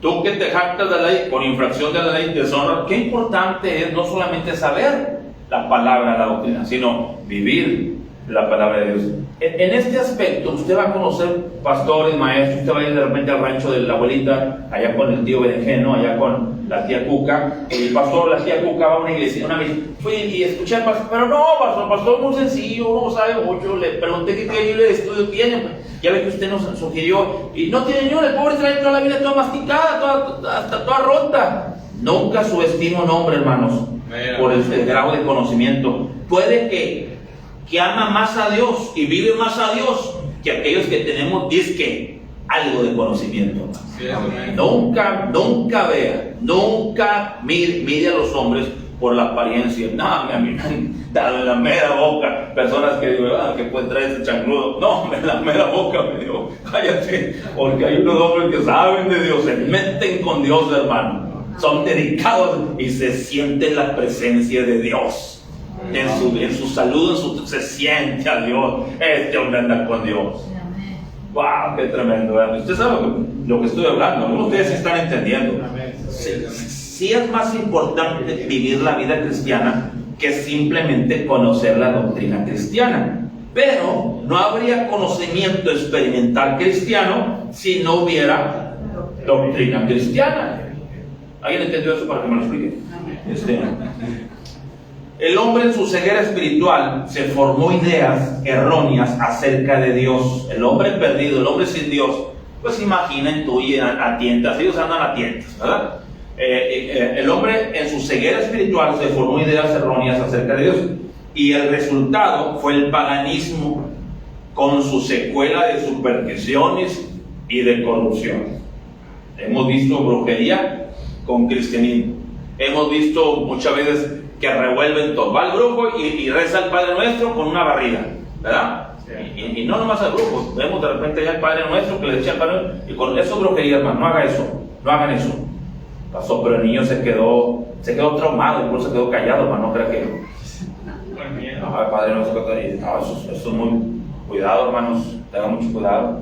Speaker 1: Tú que te jactas de la ley, con infracción de la ley deshonra. Qué importante es no solamente saber la palabra, la doctrina, sino vivir la palabra de Dios. En este aspecto, usted va a conocer pastores, maestros. Usted va a ir de repente al rancho de la abuelita, allá con el tío Berenjeno, allá con la tía Cuca. El pastor, la tía Cuca va a una iglesia. Una vez fui y escuché al pastor, pero no, pastor, muy sencillo, no sabe mucho. Le pregunté qué libro de estudio tiene. Ya ve que usted nos sugirió, y no tiene ni uno. El pobre trae toda la vida toda masticada, hasta toda rota. Nunca subestimo un hombre, hermanos, por el grado de conocimiento. Puede que ama más a Dios y vive más a Dios que aquellos que tenemos disque algo de conocimiento.
Speaker 2: Sí,
Speaker 1: nunca mire a los hombres por la apariencia. No, a mí me han dado en la mera boca personas que digo, que pueden traer ese chancludo. No, en la mera boca me digo, cállate, porque hay unos hombres que saben de Dios, se meten con Dios, hermano, son dedicados y se siente la presencia de Dios. En su salud, se siente a Dios. Este hombre anda con Dios. ¡Wow! ¡Qué tremendo! ¿Verdad? Usted sabe lo que estoy hablando. Algunos de ustedes están entendiendo. Sí es más importante vivir la vida cristiana que simplemente conocer la doctrina cristiana. Pero no habría conocimiento experimental cristiano si no hubiera doctrina cristiana. ¿Alguien entendió eso para que me lo explique? El hombre en su ceguera espiritual se formó ideas erróneas acerca de Dios. El hombre perdido, el hombre sin Dios, pues imaginen tú y a tientas, ellos andan a tientas, ¿verdad? El hombre en su ceguera espiritual se formó ideas erróneas acerca de Dios. Y el resultado fue el paganismo con su secuela de supersticiones y de corrupción. Hemos visto brujería con cristianismo. Hemos visto muchas veces que revuelven todo. Va al grupo y reza el Padre Nuestro con una barriga, ¿verdad? Y no nomás al grupo, vemos de repente ya el Padre Nuestro que le decía al Padre Nuestro, y con eso brujería, hermano, no haga eso, no hagan eso. Pasó, pero el niño se quedó traumado, incluso se quedó callado, hermano, no crea que... No, el Padre Nuestro, no, eso es muy... Cuidado, hermanos, tengan mucho cuidado.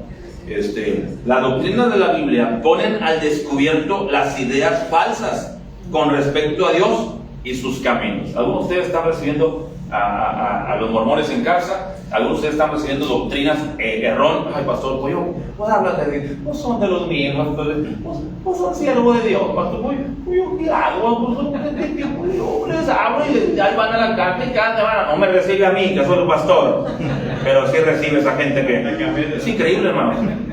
Speaker 1: La doctrina de la Biblia ponen al descubierto las ideas falsas con respecto a Dios y sus caminos. Algunos de ustedes están recibiendo a los mormones en casa, algunos de ustedes están recibiendo doctrinas erróneas. Ay, pastor, pues yo, pues háblate de Dios, pues son de los míos, pues son siervos de Dios, pastor, pues yo, ¿qué hago? Pues yo les hablo y ya van a la carne y cada semana no me recibe a mí, que soy el pastor, pero sí recibe a esa gente que es increíble, hermano.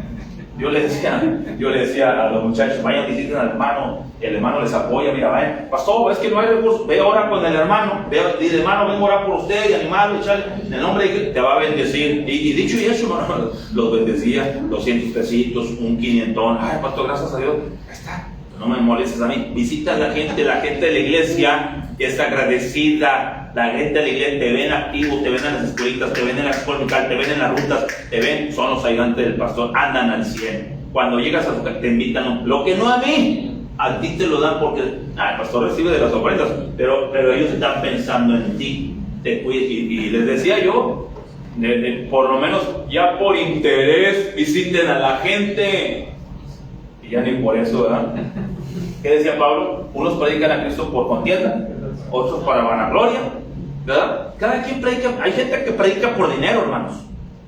Speaker 1: Yo le decía a los muchachos, vayan, visiten al hermano, el hermano les apoya, mira, vayan, pastor, es que no hay recursos, ve, ora con el hermano, dile, hermano, vengo a orar por usted y animarlo, echarle, en el nombre de Dios, te va a bendecir. Y dicho y hecho, hermano, los bendecía, 200 pesitos, un 500, ay, pastor, gracias a Dios, ahí está, no me molestes a mí, visita a la gente de la iglesia es agradecida, la gente de la iglesia te ven activo, te ven en las escuelitas, te ven en la escuela local, te ven en las rutas, te ven, son los ayudantes del pastor, andan al 100. Cuando llegas a su casa te invitan, lo que no a mí, a ti te lo dan porque el pastor recibe de las ofrendas, pero ellos están pensando en ti, y les decía yo, por lo menos ya por interés visiten a la gente, y ya ni por eso, ¿verdad? ¿Qué decía Pablo? Unos predican a Cristo por contienda, otros para vanagloria, ¿verdad? Cada quien predica. Hay gente que predica por dinero, hermanos.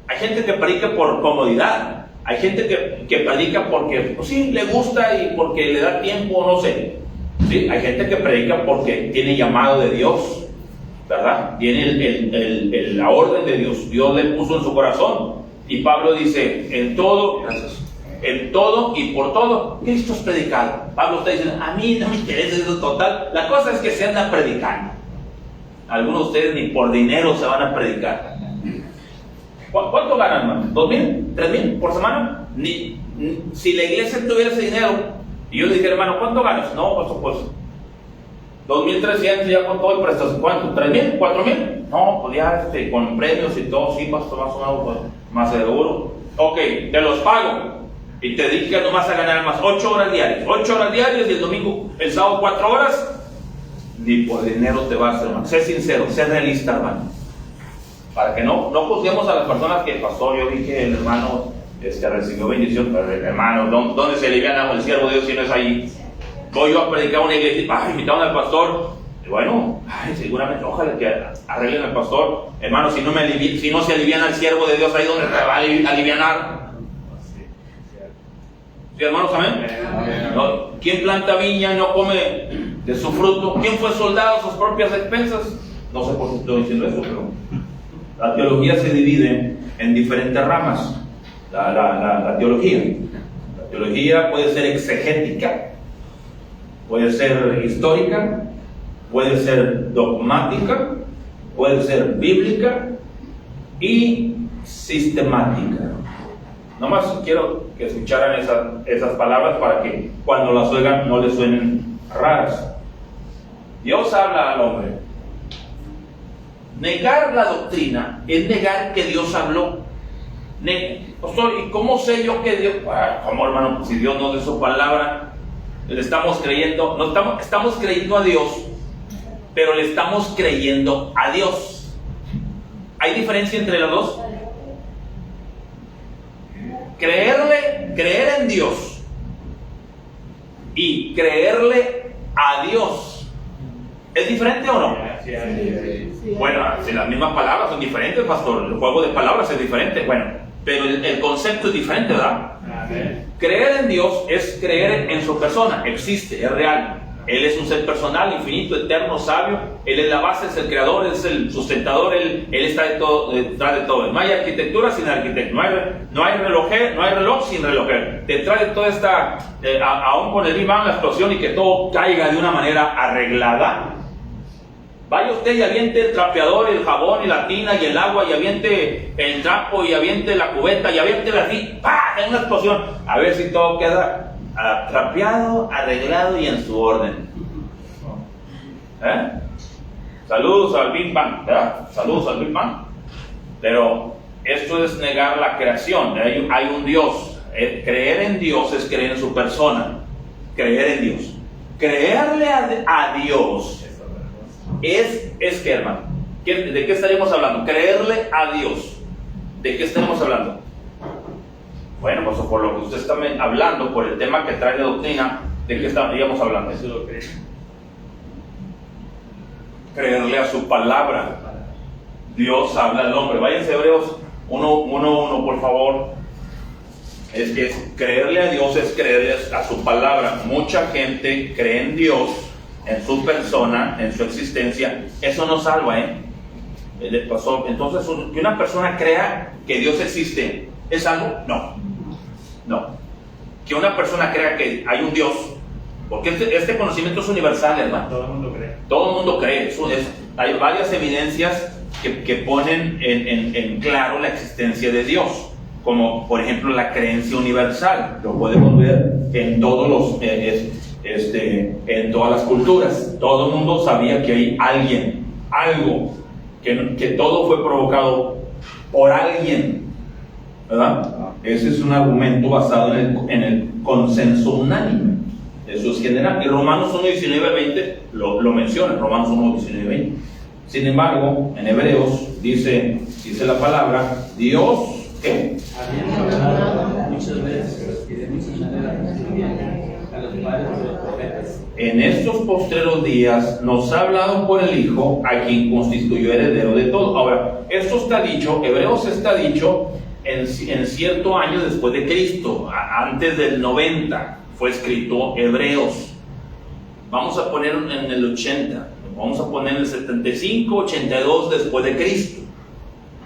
Speaker 1: Hay gente que predica por comodidad. Hay gente que predica porque, pues sí, le gusta y porque le da tiempo, no sé. ¿Sí? Hay gente que predica porque tiene llamado de Dios, ¿verdad? Tiene la orden de Dios. Dios le puso en su corazón. Y Pablo dice, en todo, gracias, en todo y por todo, Cristo es predicado. Pablo está diciendo, a mí no me interesa eso total. La cosa es que se andan predicando. Algunos de ustedes ni por dinero se van a predicar. ¿Cuánto ganan, hermano? ¿2,000? ¿3,000 por semana? Si la iglesia tuviera ese dinero y yo le dijera, hermano, ¿cuánto ganas? No, pues 2,300 ya con todo el prestación. ¿Cuánto? ¿3,000? ¿4,000? No, pues ya con premios y todo, sí, pastor, más o menos, pues, más seguro. Ok, te los pago. Y te dedicas nomás a ganar más 8 horas diarias. 8 horas diarias y el domingo, el sábado 4 horas. Ni por dinero te vas, hermano. Sé sincero, sé realista, hermano. Para que no juzguemos a las personas que pasó. Yo vi que el hermano recibió bendición, pero el hermano, ¿dónde se aliviana el siervo de Dios si no es ahí? Voy yo a predicar a una iglesia, invitaron al pastor. Y bueno, seguramente, ojalá que arreglen al pastor. Hermano, si no se aliviana el siervo de Dios, ahí donde te va a alivianar. ¿Sí, hermanos? Amén. ¿No? ¿Quién planta viña y no come de su fruto? ¿Quién fue soldado a sus propias expensas? No sé por qué estoy diciendo eso, pero la teología se divide en diferentes ramas. La teología puede ser exegética, puede ser histórica, puede ser dogmática, puede ser bíblica y sistemática. Nomás quiero que escucharan esas palabras para que cuando las oigan no les suenen raras. Dios habla al hombre. Negar la doctrina es negar que Dios habló. ¿Y cómo sé yo que Dios? ¿Cómo, hermano? Si Dios nos dio su palabra, le estamos creyendo, estamos creyendo a Dios, pero le estamos creyendo a Dios. ¿Hay diferencia entre las dos? Creer en Dios y creerle a Dios, ¿es diferente o no? Sí. Bueno, si las mismas palabras son diferentes, pastor, el juego de palabras es diferente, bueno, pero el concepto es diferente, ¿verdad? Amén. Creer en Dios es creer en su persona, existe, es real. Él es un ser personal, infinito, eterno, sabio. Él es la base, es el creador, es el sustentador. Él está detrás de todo. No hay arquitectura sin arquitecto. No hay reloj sin relojero. Detrás de toda esta, aún con el Big Bang, la explosión y que todo caiga de una manera arreglada. Vaya usted y aviente el trapeador, el jabón y la tina y el agua y aviente el trapo y aviente la cubeta y aviente la tina. ¡Pah! En una explosión. A ver si todo queda trapeado, arreglado y en su orden. Saludos al Big Bang, ¿verdad? Saludos al Big Bang. Pero esto es negar la creación. Hay un Dios. Creer en Dios es creer en su persona. Creer en Dios. Creerle a Dios es que, hermano, ¿de qué estaríamos hablando? Creerle a Dios. ¿De qué estaremos hablando? Bueno, pues por lo que usted está hablando, por el tema que trae de doctrina, ¿de qué estaríamos hablando?
Speaker 2: Eso lo creo.
Speaker 1: Creerle a su palabra. Dios habla al hombre. Váyanse a Hebreos 1:1, por favor. Es que creerle a Dios es creerle a su palabra. Mucha gente cree en Dios, en su persona, en su existencia. Eso no salva, Entonces, que una persona crea que Dios existe, ¿es algo? No. Que una persona crea que hay un Dios, porque este conocimiento es universal, hermano.
Speaker 2: Todo el mundo cree.
Speaker 1: Todo el mundo cree. Hay varias evidencias que ponen en claro la existencia de Dios, como por ejemplo la creencia universal. Lo podemos ver en todos los en todas las culturas. Todo el mundo sabía que hay alguien, algo, que todo fue provocado por alguien, ¿verdad? Ese es un argumento basado en el consenso unánime. Eso es general. Y Romanos 1:19-20 lo menciona. Romanos 1:19-20. Sin embargo, en Hebreos dice la palabra, Dios, ¿qué?
Speaker 2: Habiendo hablado muchas veces y de muchas maneras a los padres de los profetas.
Speaker 1: En estos postreros días nos ha hablado por el Hijo, a quien constituyó heredero de todo. Ahora, esto está dicho, Hebreos está dicho en cierto año después de Cristo, antes del 90 fue escrito Hebreos. Vamos a poner en el 80, vamos a poner en el 75, 82 después de Cristo.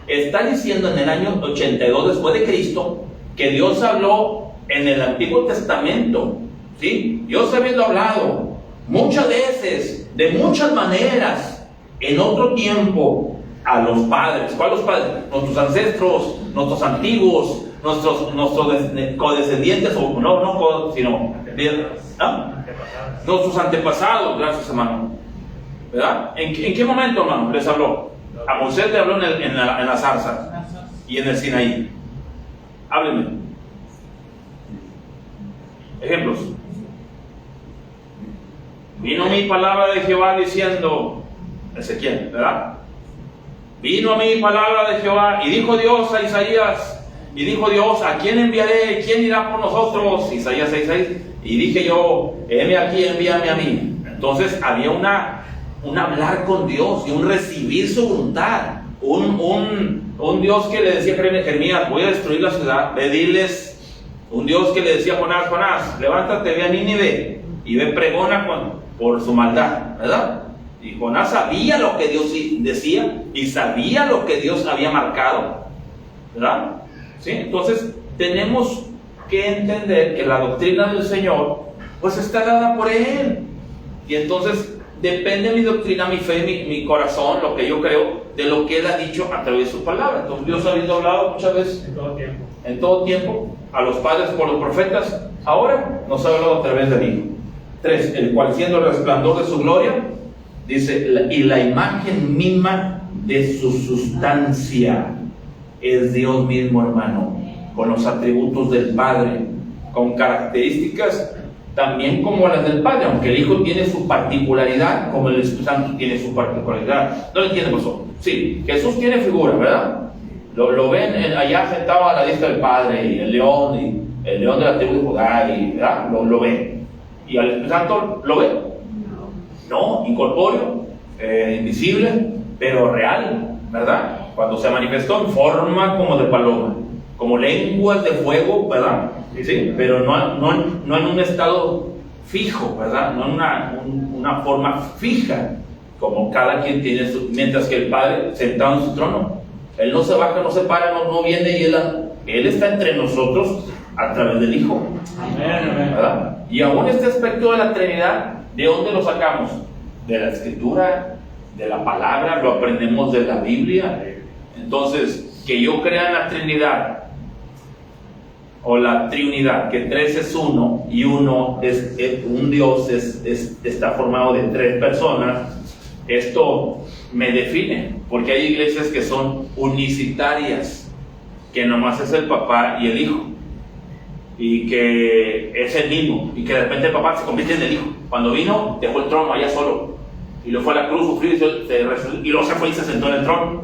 Speaker 1: Está diciendo en el año 82 después de Cristo que Dios habló en el Antiguo Testamento, ¿sí? Dios habiendo hablado muchas veces, de muchas maneras, en otro tiempo, a los padres. ¿Cuáles padres? Nuestros ancestros, nuestros antiguos, nuestros codescendientes, sino nuestros antepasados, gracias, hermano. ¿Verdad? ¿En qué momento, hermano, les habló? A Moisés le habló en la zarza y en el Sinaí. Háblenme. Ejemplos. Vino mi palabra de Jehová diciendo, Ezequiel, ¿verdad? Vino a mí palabra de Jehová y dijo Dios a Isaías, y dijo Dios, ¿a quién enviaré? ¿Quién irá por nosotros? Isaías 6:6. Y dije yo, heme aquí, envíame a mí. Entonces había un hablar con Dios y un recibir su voluntad. Un Dios que le decía a Jeremías, voy a destruir la ciudad, diles. Un Dios que le decía a Jonás, levántate, ve a Nínive y ve, pregona por su maldad, ¿verdad? Y Jonás sabía lo que Dios decía y sabía lo que Dios había marcado, ¿verdad? ¿Sí? Entonces tenemos que entender que la doctrina del Señor pues está dada por Él, y entonces depende mi doctrina, mi fe, mi corazón, lo que yo creo, de lo que Él ha dicho a través de su palabra. Entonces Dios ha hablado muchas veces en todo tiempo a los padres por los profetas. Ahora nos ha hablado a través del Hijo. 3, el cual siendo el resplandor de su gloria, dice, y la imagen misma de su sustancia, es Dios mismo, hermano, con los atributos del Padre, con características también como las del Padre, aunque el Hijo tiene su particularidad, como el Espíritu Santo tiene su particularidad. ¿No lo entienden, pastor? Sí, Jesús tiene figura, ¿verdad? Lo ven allá sentado a la diestra del Padre, y el león de la tribu de Judá, y ¿verdad? Lo ven. ¿Y al Espíritu Santo lo ven? No, incorpóreo, invisible, pero real, ¿verdad? Cuando se manifestó en forma como de paloma, como lenguas de fuego, ¿verdad? Sí, pero no en un estado fijo, ¿verdad? No en una forma fija, como cada quien tiene mientras que el Padre sentado en su trono, Él no se baja, no se para, no viene, y Él está entre nosotros a través del Hijo. Amén, ¿verdad? Y aún este aspecto de la Trinidad, ¿de dónde lo sacamos? De la Escritura, de la palabra, lo aprendemos de la Biblia. Entonces, que yo crea en la Trinidad o la Trinidad, que 3 es uno y uno es un Dios, está formado de 3 personas, esto me define, porque hay iglesias que son unicitarias, que nomás es el papá y el hijo, y que es el mismo, y que de repente el papá se convierte en el hijo. Cuando vino, dejó el trono allá solo, y luego fue a la cruz, sufrió, y luego se fue y se sentó en el trono.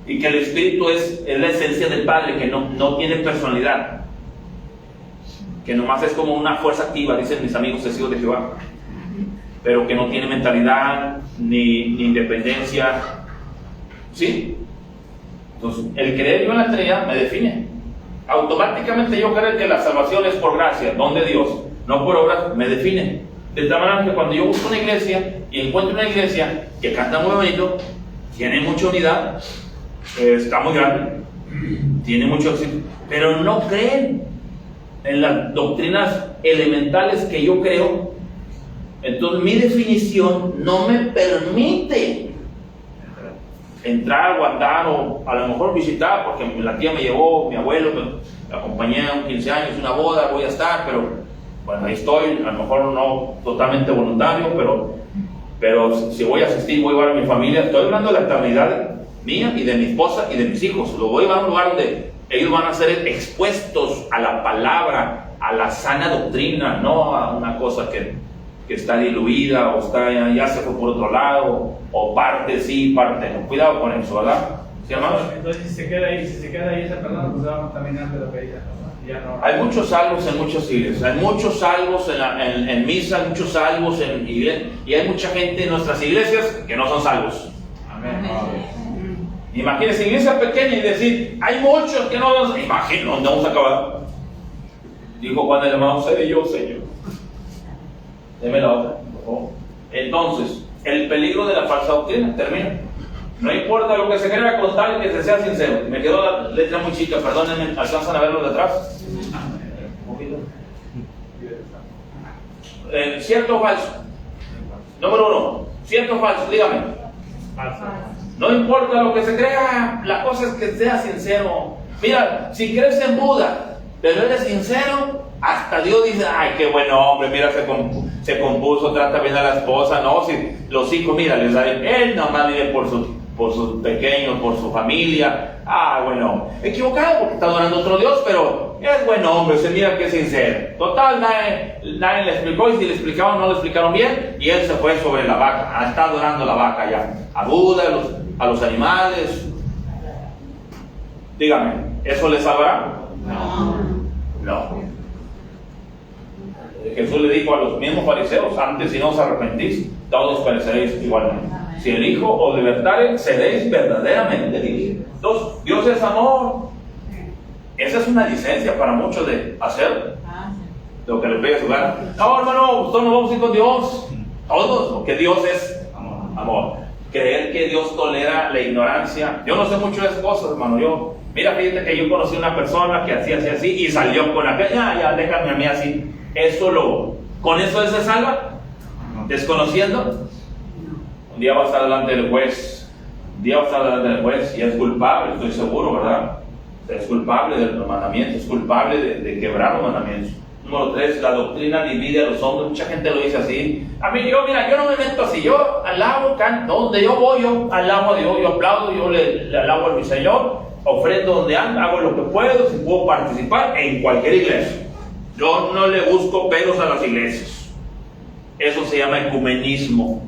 Speaker 1: Y que el Espíritu es la esencia del Padre, que no tiene personalidad, que nomás es como una fuerza activa, dicen mis amigos testigos de Jehová, pero que no tiene mentalidad ni independencia. ¿Sí? Entonces, el creer yo en la Trinidad me define. Automáticamente yo creo que la salvación es por gracia, don de Dios, no por obras, me define. De tal manera que cuando yo busco una iglesia y encuentro una iglesia que canta muy bonito, tiene mucha unidad, está muy grande, tiene mucho éxito, pero no creen en las doctrinas elementales que yo creo, entonces mi definición no me permite entrar o andar, o a lo mejor visitar, porque la tía me llevó, mi abuelo me acompañé a un 15 años, una boda, voy a estar, pero bueno, ahí estoy, a lo mejor no totalmente voluntario, pero si voy a asistir, voy a llevar a mi familia. Estoy hablando de la eternidad mía y de mi esposa y de mis hijos. Lo voy a llevar a un lugar donde ellos van a ser expuestos a la palabra, a la sana doctrina, no a una cosa que está diluida o ya se fue por otro lado, o parte sí, parte no. Cuidado con eso, ¿verdad? ¿Sí, hermanos?
Speaker 2: Entonces, si se queda ahí esa persona, pues se va a contaminar de lo que ella, no.
Speaker 1: Hay muchos salvos en muchas iglesias, hay muchos salvos en misa, hay muchos salvos en iglesia, y hay mucha gente en nuestras iglesias que no son salvos.
Speaker 2: Amén.
Speaker 1: Imagínense, iglesia pequeña y decir, hay muchos que no son. Imagínense, ¿dónde vamos a acabar? Dijo Juan el hermano, seré yo, Señor. Deme la otra, por favor. Entonces, el peligro de la falsa doctrina, termina. No importa lo que se crea, con tal que se sea sincero. Me quedó la letra muy chica, perdónenme, ¿alcanzan a verlo de atrás? Un poquito. ¿Cierto o falso? Número 1, ¿cierto o falso? Dígame.
Speaker 2: Falso.
Speaker 1: No importa lo que se crea, la cosa es que sea sincero. Mira, si crees en Buda, pero eres sincero, hasta Dios dice, ay, qué buen hombre, mira, se compuso, trata bien a la esposa, no, si los hijos, mira, les da, él nomás vive por sus pequeños, por su familia, bueno, equivocado porque está adorando a otro Dios, pero es buen hombre, se mira que es sincero. Total, nadie le explicó, y si le explicaron, no le explicaron bien, y él se fue sobre la vaca, está adorando la vaca ya, a Buda, a los animales. Dígame, ¿eso le salvará? No. Jesús le dijo a los mismos fariseos, antes si no os arrepentís, todos pereceréis igualmente. Si el Hijo os libertare, seréis verdaderamente libres. Entonces, Dios es amor. Esa es una licencia para muchos de hacer lo que les pegue su gana. No, hermano, todos nos vamos a ir con Dios. Todos, porque Dios es amor. Creer que Dios tolera la ignorancia. Yo no sé mucho de esas cosas, hermano. Mira, fíjate que yo conocí a una persona que hacía así y salió con aquella, ya déjame a mí así. ¿Con eso se salva? ¿Desconociendo? Un día va a estar delante del juez. Y es culpable, estoy seguro, ¿verdad? Es culpable de los mandamientos, es culpable de quebrar los mandamientos. Número 3, la doctrina divide a los hombres. Mucha gente lo dice así. A mí, yo no me meto así. Yo alabo, canto, donde yo voy, yo alabo a Dios, yo aplaudo, yo le alabo a mi Señor, ofrendo donde ando, hago lo que puedo, si puedo participar en cualquier iglesia. Yo no le busco pelos a las iglesias. Eso se llama ecumenismo.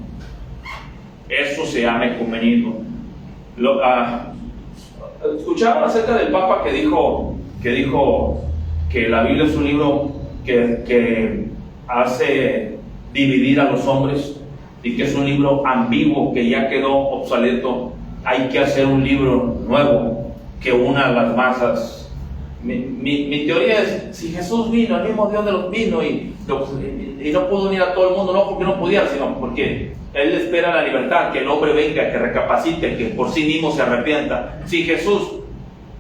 Speaker 1: Escucharon acerca del Papa que dijo que la Biblia es un libro que hace dividir a los hombres y que es un libro ambiguo que ya quedó obsoleto. Hay que hacer un libro nuevo que una a las masas. Mi teoría es, si Jesús vino, el mismo Dios de los vino y no pudo unir a todo el mundo, no porque no pudiera, sino porque Él espera la libertad, que el hombre venga, que recapacite, que por sí mismo se arrepienta. Si Jesús,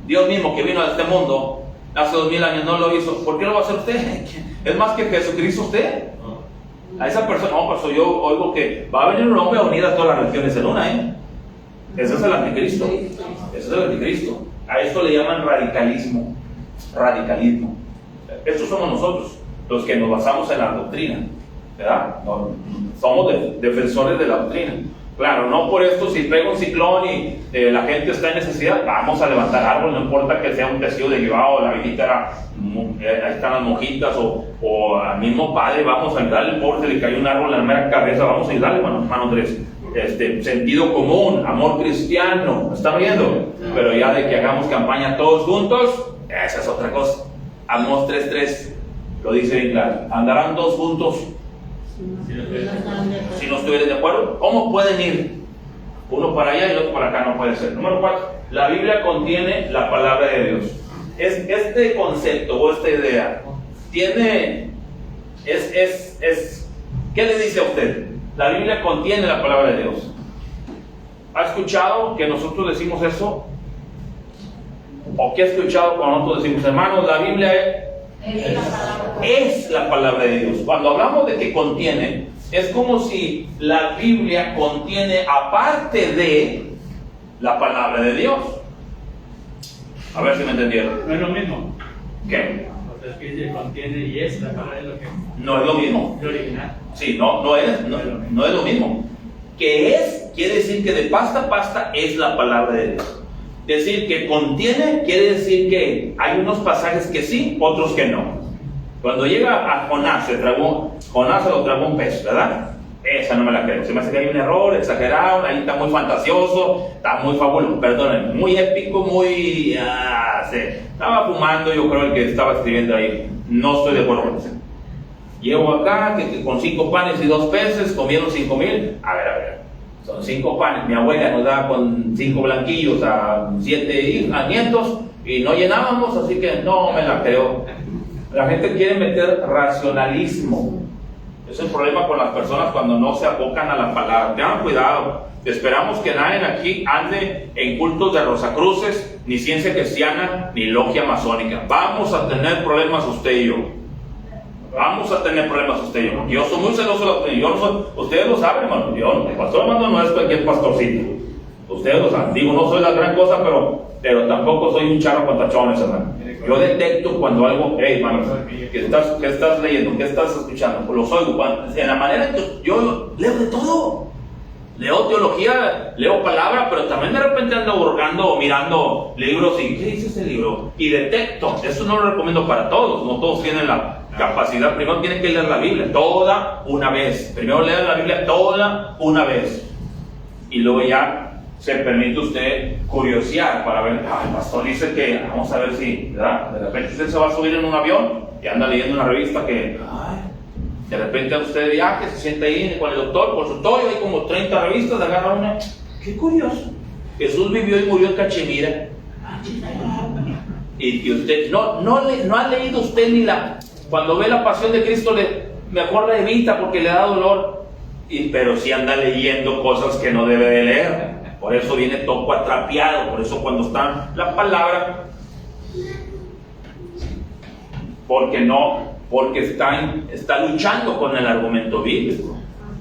Speaker 1: Dios mismo que vino a este mundo hace 2000 años, no lo hizo, ¿por qué lo va a hacer usted? ¿Es más que Jesucristo usted? A esa persona, pues yo oigo que va a venir un hombre a unir a todas las religiones en una, Ese es el anticristo. A esto le llaman radicalismo. Estos somos nosotros, los que nos basamos en la doctrina, ¿verdad? Somos defensores de la doctrina. Claro, no por esto, si pega un ciclón y la gente está en necesidad, vamos a levantar árbol, no importa que sea un testigo de Jehová o la viejita, ahí están las monjitas o al mismo padre, vamos a ayudarle, pobre, se le cayó un árbol en la mera cabeza, vamos a ayudarle, hermano Andrés. Sentido común, amor cristiano, ¿me están viendo? Pero ya de que hagamos campaña todos juntos, esa es otra cosa. Amos 3:3 lo dice bien claro, andarán dos juntos si no estuvieran de acuerdo. ¿Cómo pueden ir? Uno para allá y otro para acá, no puede ser. Número 4, la Biblia contiene la palabra de Dios. Este concepto o esta idea tiene, ¿qué le dice a usted? La Biblia contiene la palabra de Dios. ¿Ha escuchado que nosotros decimos eso? ¿O qué ha escuchado cuando nosotros decimos, hermanos, la Biblia es la palabra de Dios? Cuando hablamos de que contiene, es como si la Biblia contiene aparte de la palabra de Dios. A ver si me entendieron.
Speaker 2: No es lo mismo.
Speaker 1: ¿Qué?
Speaker 2: O sea, es que dice contiene y es la palabra de lo que
Speaker 1: No es lo mismo.
Speaker 2: es original.
Speaker 1: Sí, no es lo mismo. Que es, quiere decir que de pasta a pasta es la palabra de Dios. Decir que contiene, quiere decir que hay unos pasajes que sí, otros que no. Cuando llega a Jonás, Jonás se lo tragó un pez, ¿verdad? Esa no me la creo. Se me hace que hay un error, exagerado, ahí está muy fantasioso, está muy fabuloso, perdonen, muy épico, muy... Estaba fumando, yo creo, el que estaba escribiendo ahí. No estoy de acuerdo con eso. Llego acá, que con 5 panes y 2 peces, comieron 5,000. A ver, son 5 panes. Mi abuela nos daba con 5 blanquillos a 7 nietos y no llenábamos, así que no me la creo. La gente quiere meter racionalismo. Es el problema con las personas cuando no se abocan a la palabra. Tengan cuidado. Esperamos que nadie aquí ande en cultos de Rosacruces, ni ciencia cristiana, ni logia masónica. Vamos a tener problemas usted y yo. Vamos a tener problemas usted y yo. Yo soy muy celoso de la opinión. Yo no soy, ustedes lo saben, hermano. El pastor Armando no es cualquier pastorcito. Ustedes lo saben. Digo, no soy la gran cosa, pero tampoco soy un charro con tachones, hermano. Yo detecto cuando algo, hey, hermano, ¿qué estás leyendo? ¿Qué estás escuchando? Pues los oigo. En la manera que yo leo de todo. Leo teología, leo palabra, pero también de repente ando hurgando o mirando libros y ¿qué dice este libro? Y detecto. Eso no lo recomiendo para todos. No todos tienen la capacidad. Primero tienen que leer la Biblia toda una vez. Primero leer la Biblia toda una vez. Y luego ya se permite usted curiosear para ver, el pastor dice que, vamos a ver si, ¿verdad? De repente usted se va a subir en un avión y anda leyendo una revista que, de repente usted de viaje, se sienta ahí con el doctor, consultorio, hay como 30 revistas, agarra una, qué curioso, Jesús vivió y murió en Cachemira. Y usted, no ha leído usted ni cuando ve la pasión de Cristo, mejor la evita porque le da dolor, pero sí anda leyendo cosas que no debe de leer. Por eso viene todo atrapeado, por eso cuando está la palabra, porque está luchando con el argumento bíblico.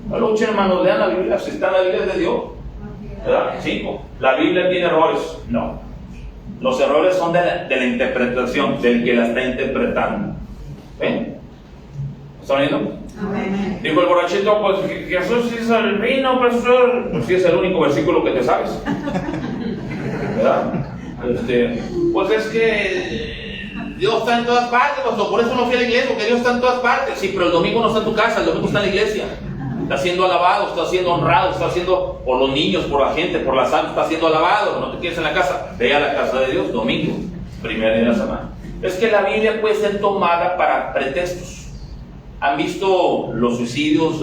Speaker 1: No luchen, hermanos, lean la Biblia, si está en la Biblia es de Dios. ¿Verdad? 5. ¿La Biblia tiene errores? No. Los errores son de la interpretación, del que la está interpretando. ¿Ven? ¿Están viendo? Amén. Dijo el borrachito, pues Jesús hizo el vino, pastor. Pues sí, es el único versículo que te sabes. ¿Verdad? Pues es que Dios está en todas partes, pastor. Por eso no fui a la iglesia, porque Dios está en todas partes. Sí, pero el domingo no está en tu casa, el domingo está en la iglesia. Está siendo alabado, está siendo honrado, está siendo por los niños, por la gente, por la santa, está siendo alabado. No te quedes en la casa, ve a la casa de Dios, domingo, primer día de la semana. Es que la Biblia puede ser tomada para pretextos. ¿Han visto los suicidios?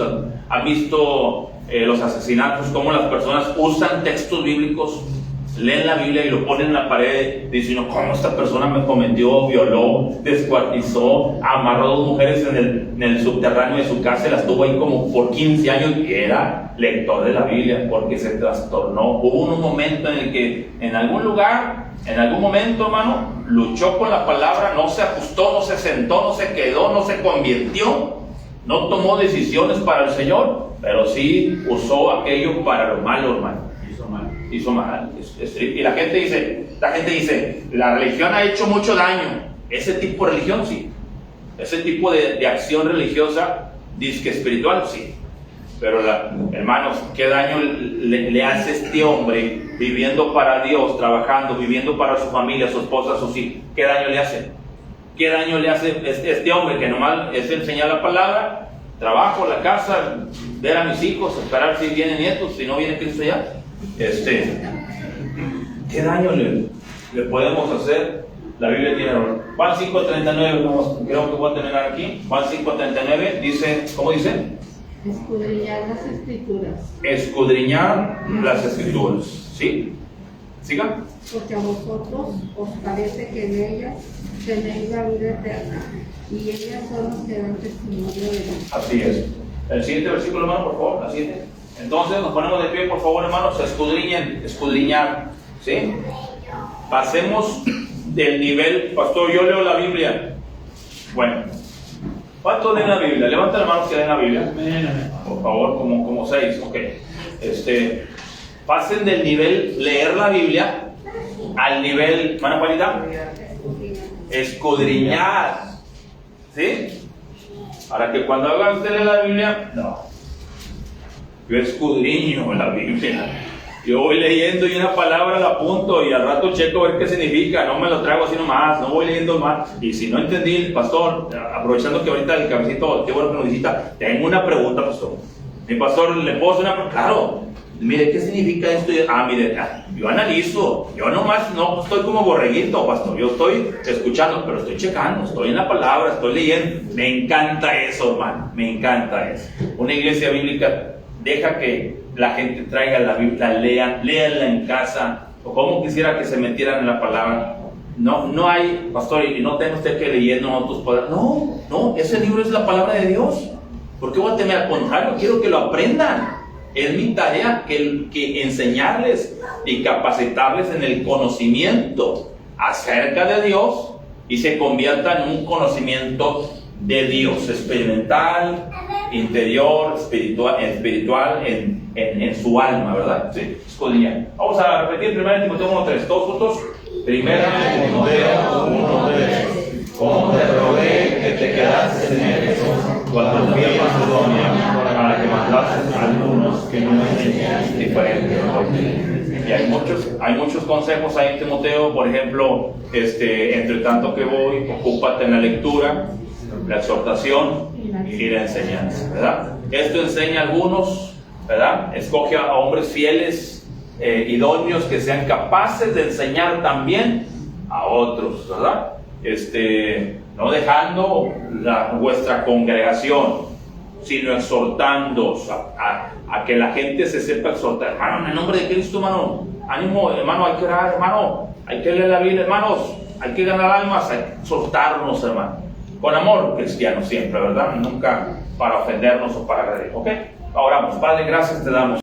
Speaker 1: ¿Han visto los asesinatos? Cómo las personas usan textos bíblicos, leen la Biblia y lo ponen en la pared diciendo cómo esta persona me cometió, violó, descuartizó, amarró a 2 mujeres en el subterráneo de su casa y las tuvo ahí como por 15 años y era lector de la Biblia porque se trastornó. Hubo un momento en el que en algún lugar, en algún momento, hermano, luchó con la palabra, no se ajustó, no se sentó, no se quedó, no se convirtió, no tomó decisiones para el Señor, pero sí usó aquello para lo malo, hermano. Hizo mal. Y la gente dice, la religión ha hecho mucho daño. Ese tipo de religión, sí. Ese tipo de acción religiosa, disque espiritual, sí. Pero hermanos, ¿qué daño le hace este hombre viviendo para Dios, trabajando, viviendo para su familia, su esposa, sus hijos? ¿Qué daño le hace? ¿Qué daño le hace este hombre que nomás es enseñar la palabra, trabajo, la casa, ver a mis hijos, esperar si vienen nietos, si no viene Cristo ya? ¿Qué daño le podemos hacer? La Biblia tiene Juan 5:39, creo que voy a terminar aquí. Juan 5:39 dice, ¿cómo dice?
Speaker 3: Escudriñar las escrituras.
Speaker 1: Escudriñar las escrituras. ¿Sí? ¿Siga?
Speaker 3: Porque a vosotros os parece que en ellas tenéis la vida eterna, y ellas son los que dan testimonio de Dios.
Speaker 1: Así es. El siguiente versículo, hermano, por favor, la siguiente. Entonces nos ponemos de pie, por favor, hermanos, escudriñar. ¿Sí? Pasemos del nivel, pastor, yo leo la Biblia. Bueno, ¿cuántos leen la Biblia? Levanten la mano si leen la Biblia. Por favor, como 6, ok. Pasen del nivel leer la Biblia al nivel, ¿hermana Juanita? Escudriñar. ¿Sí? Ahora que cuando haga usted leer la Biblia, no. Yo escudriño la Biblia. Yo voy leyendo y una palabra la apunto y al rato checo a ver qué significa. No me lo traigo así nomás, no voy leyendo más. Y si no entendí, pastor, aprovechando que ahorita el cabecito, qué bueno que nos visita, tengo una pregunta, pastor. Mi pastor, ¿le puedo hacer una pregunta? Claro. Mire, ¿qué significa esto? Mire, yo analizo. Yo nomás no estoy como borreguito, pastor. Yo estoy escuchando, pero estoy checando. Estoy en la palabra, estoy leyendo. Me encanta eso, hermano. Me encanta eso. Una iglesia bíblica deja que la gente traiga la Biblia, léanla en casa. O como quisiera que se metieran en la palabra. No hay, pastor, y no tenga usted que leyendo otros palabras. No, ese libro es la palabra de Dios. ¿Por qué voy a temer? Al contrario, quiero que lo aprendan. Es mi tarea que enseñarles y capacitarles en el conocimiento acerca de Dios y se convierta en un conocimiento de Dios, experimental, interior, espiritual en su alma, ¿verdad? Sí, escudriñar. Vamos a repetir 1 Timoteo 1:3, todos juntos. 1 Timoteo 1:3. Como te rogué que te quedases en Éfeso, cuando fui a Macedonia, para que mandases a algunos que no enseñan diferentes doctrinas. Y hay muchos consejos ahí en Timoteo. Por ejemplo, entre tanto que voy, ocúpate en la lectura, la exhortación y la enseñanza, ¿verdad? Esto enseña a algunos, ¿verdad? Escoge a hombres fieles, idóneos, que sean capaces de enseñar también a otros, ¿verdad? No dejando vuestra congregación, sino exhortando a que la gente se sepa exhortar. Hermano, en el nombre de Cristo, hermano, ánimo, hermano, hay que orar, hermano, hay que leer la Biblia, hermanos, hay que ganar almas, hay que exhortarnos, hermano, con amor cristiano siempre, ¿verdad? Nunca para ofendernos o para agredir, ¿ok? Oramos. Padre, gracias te damos.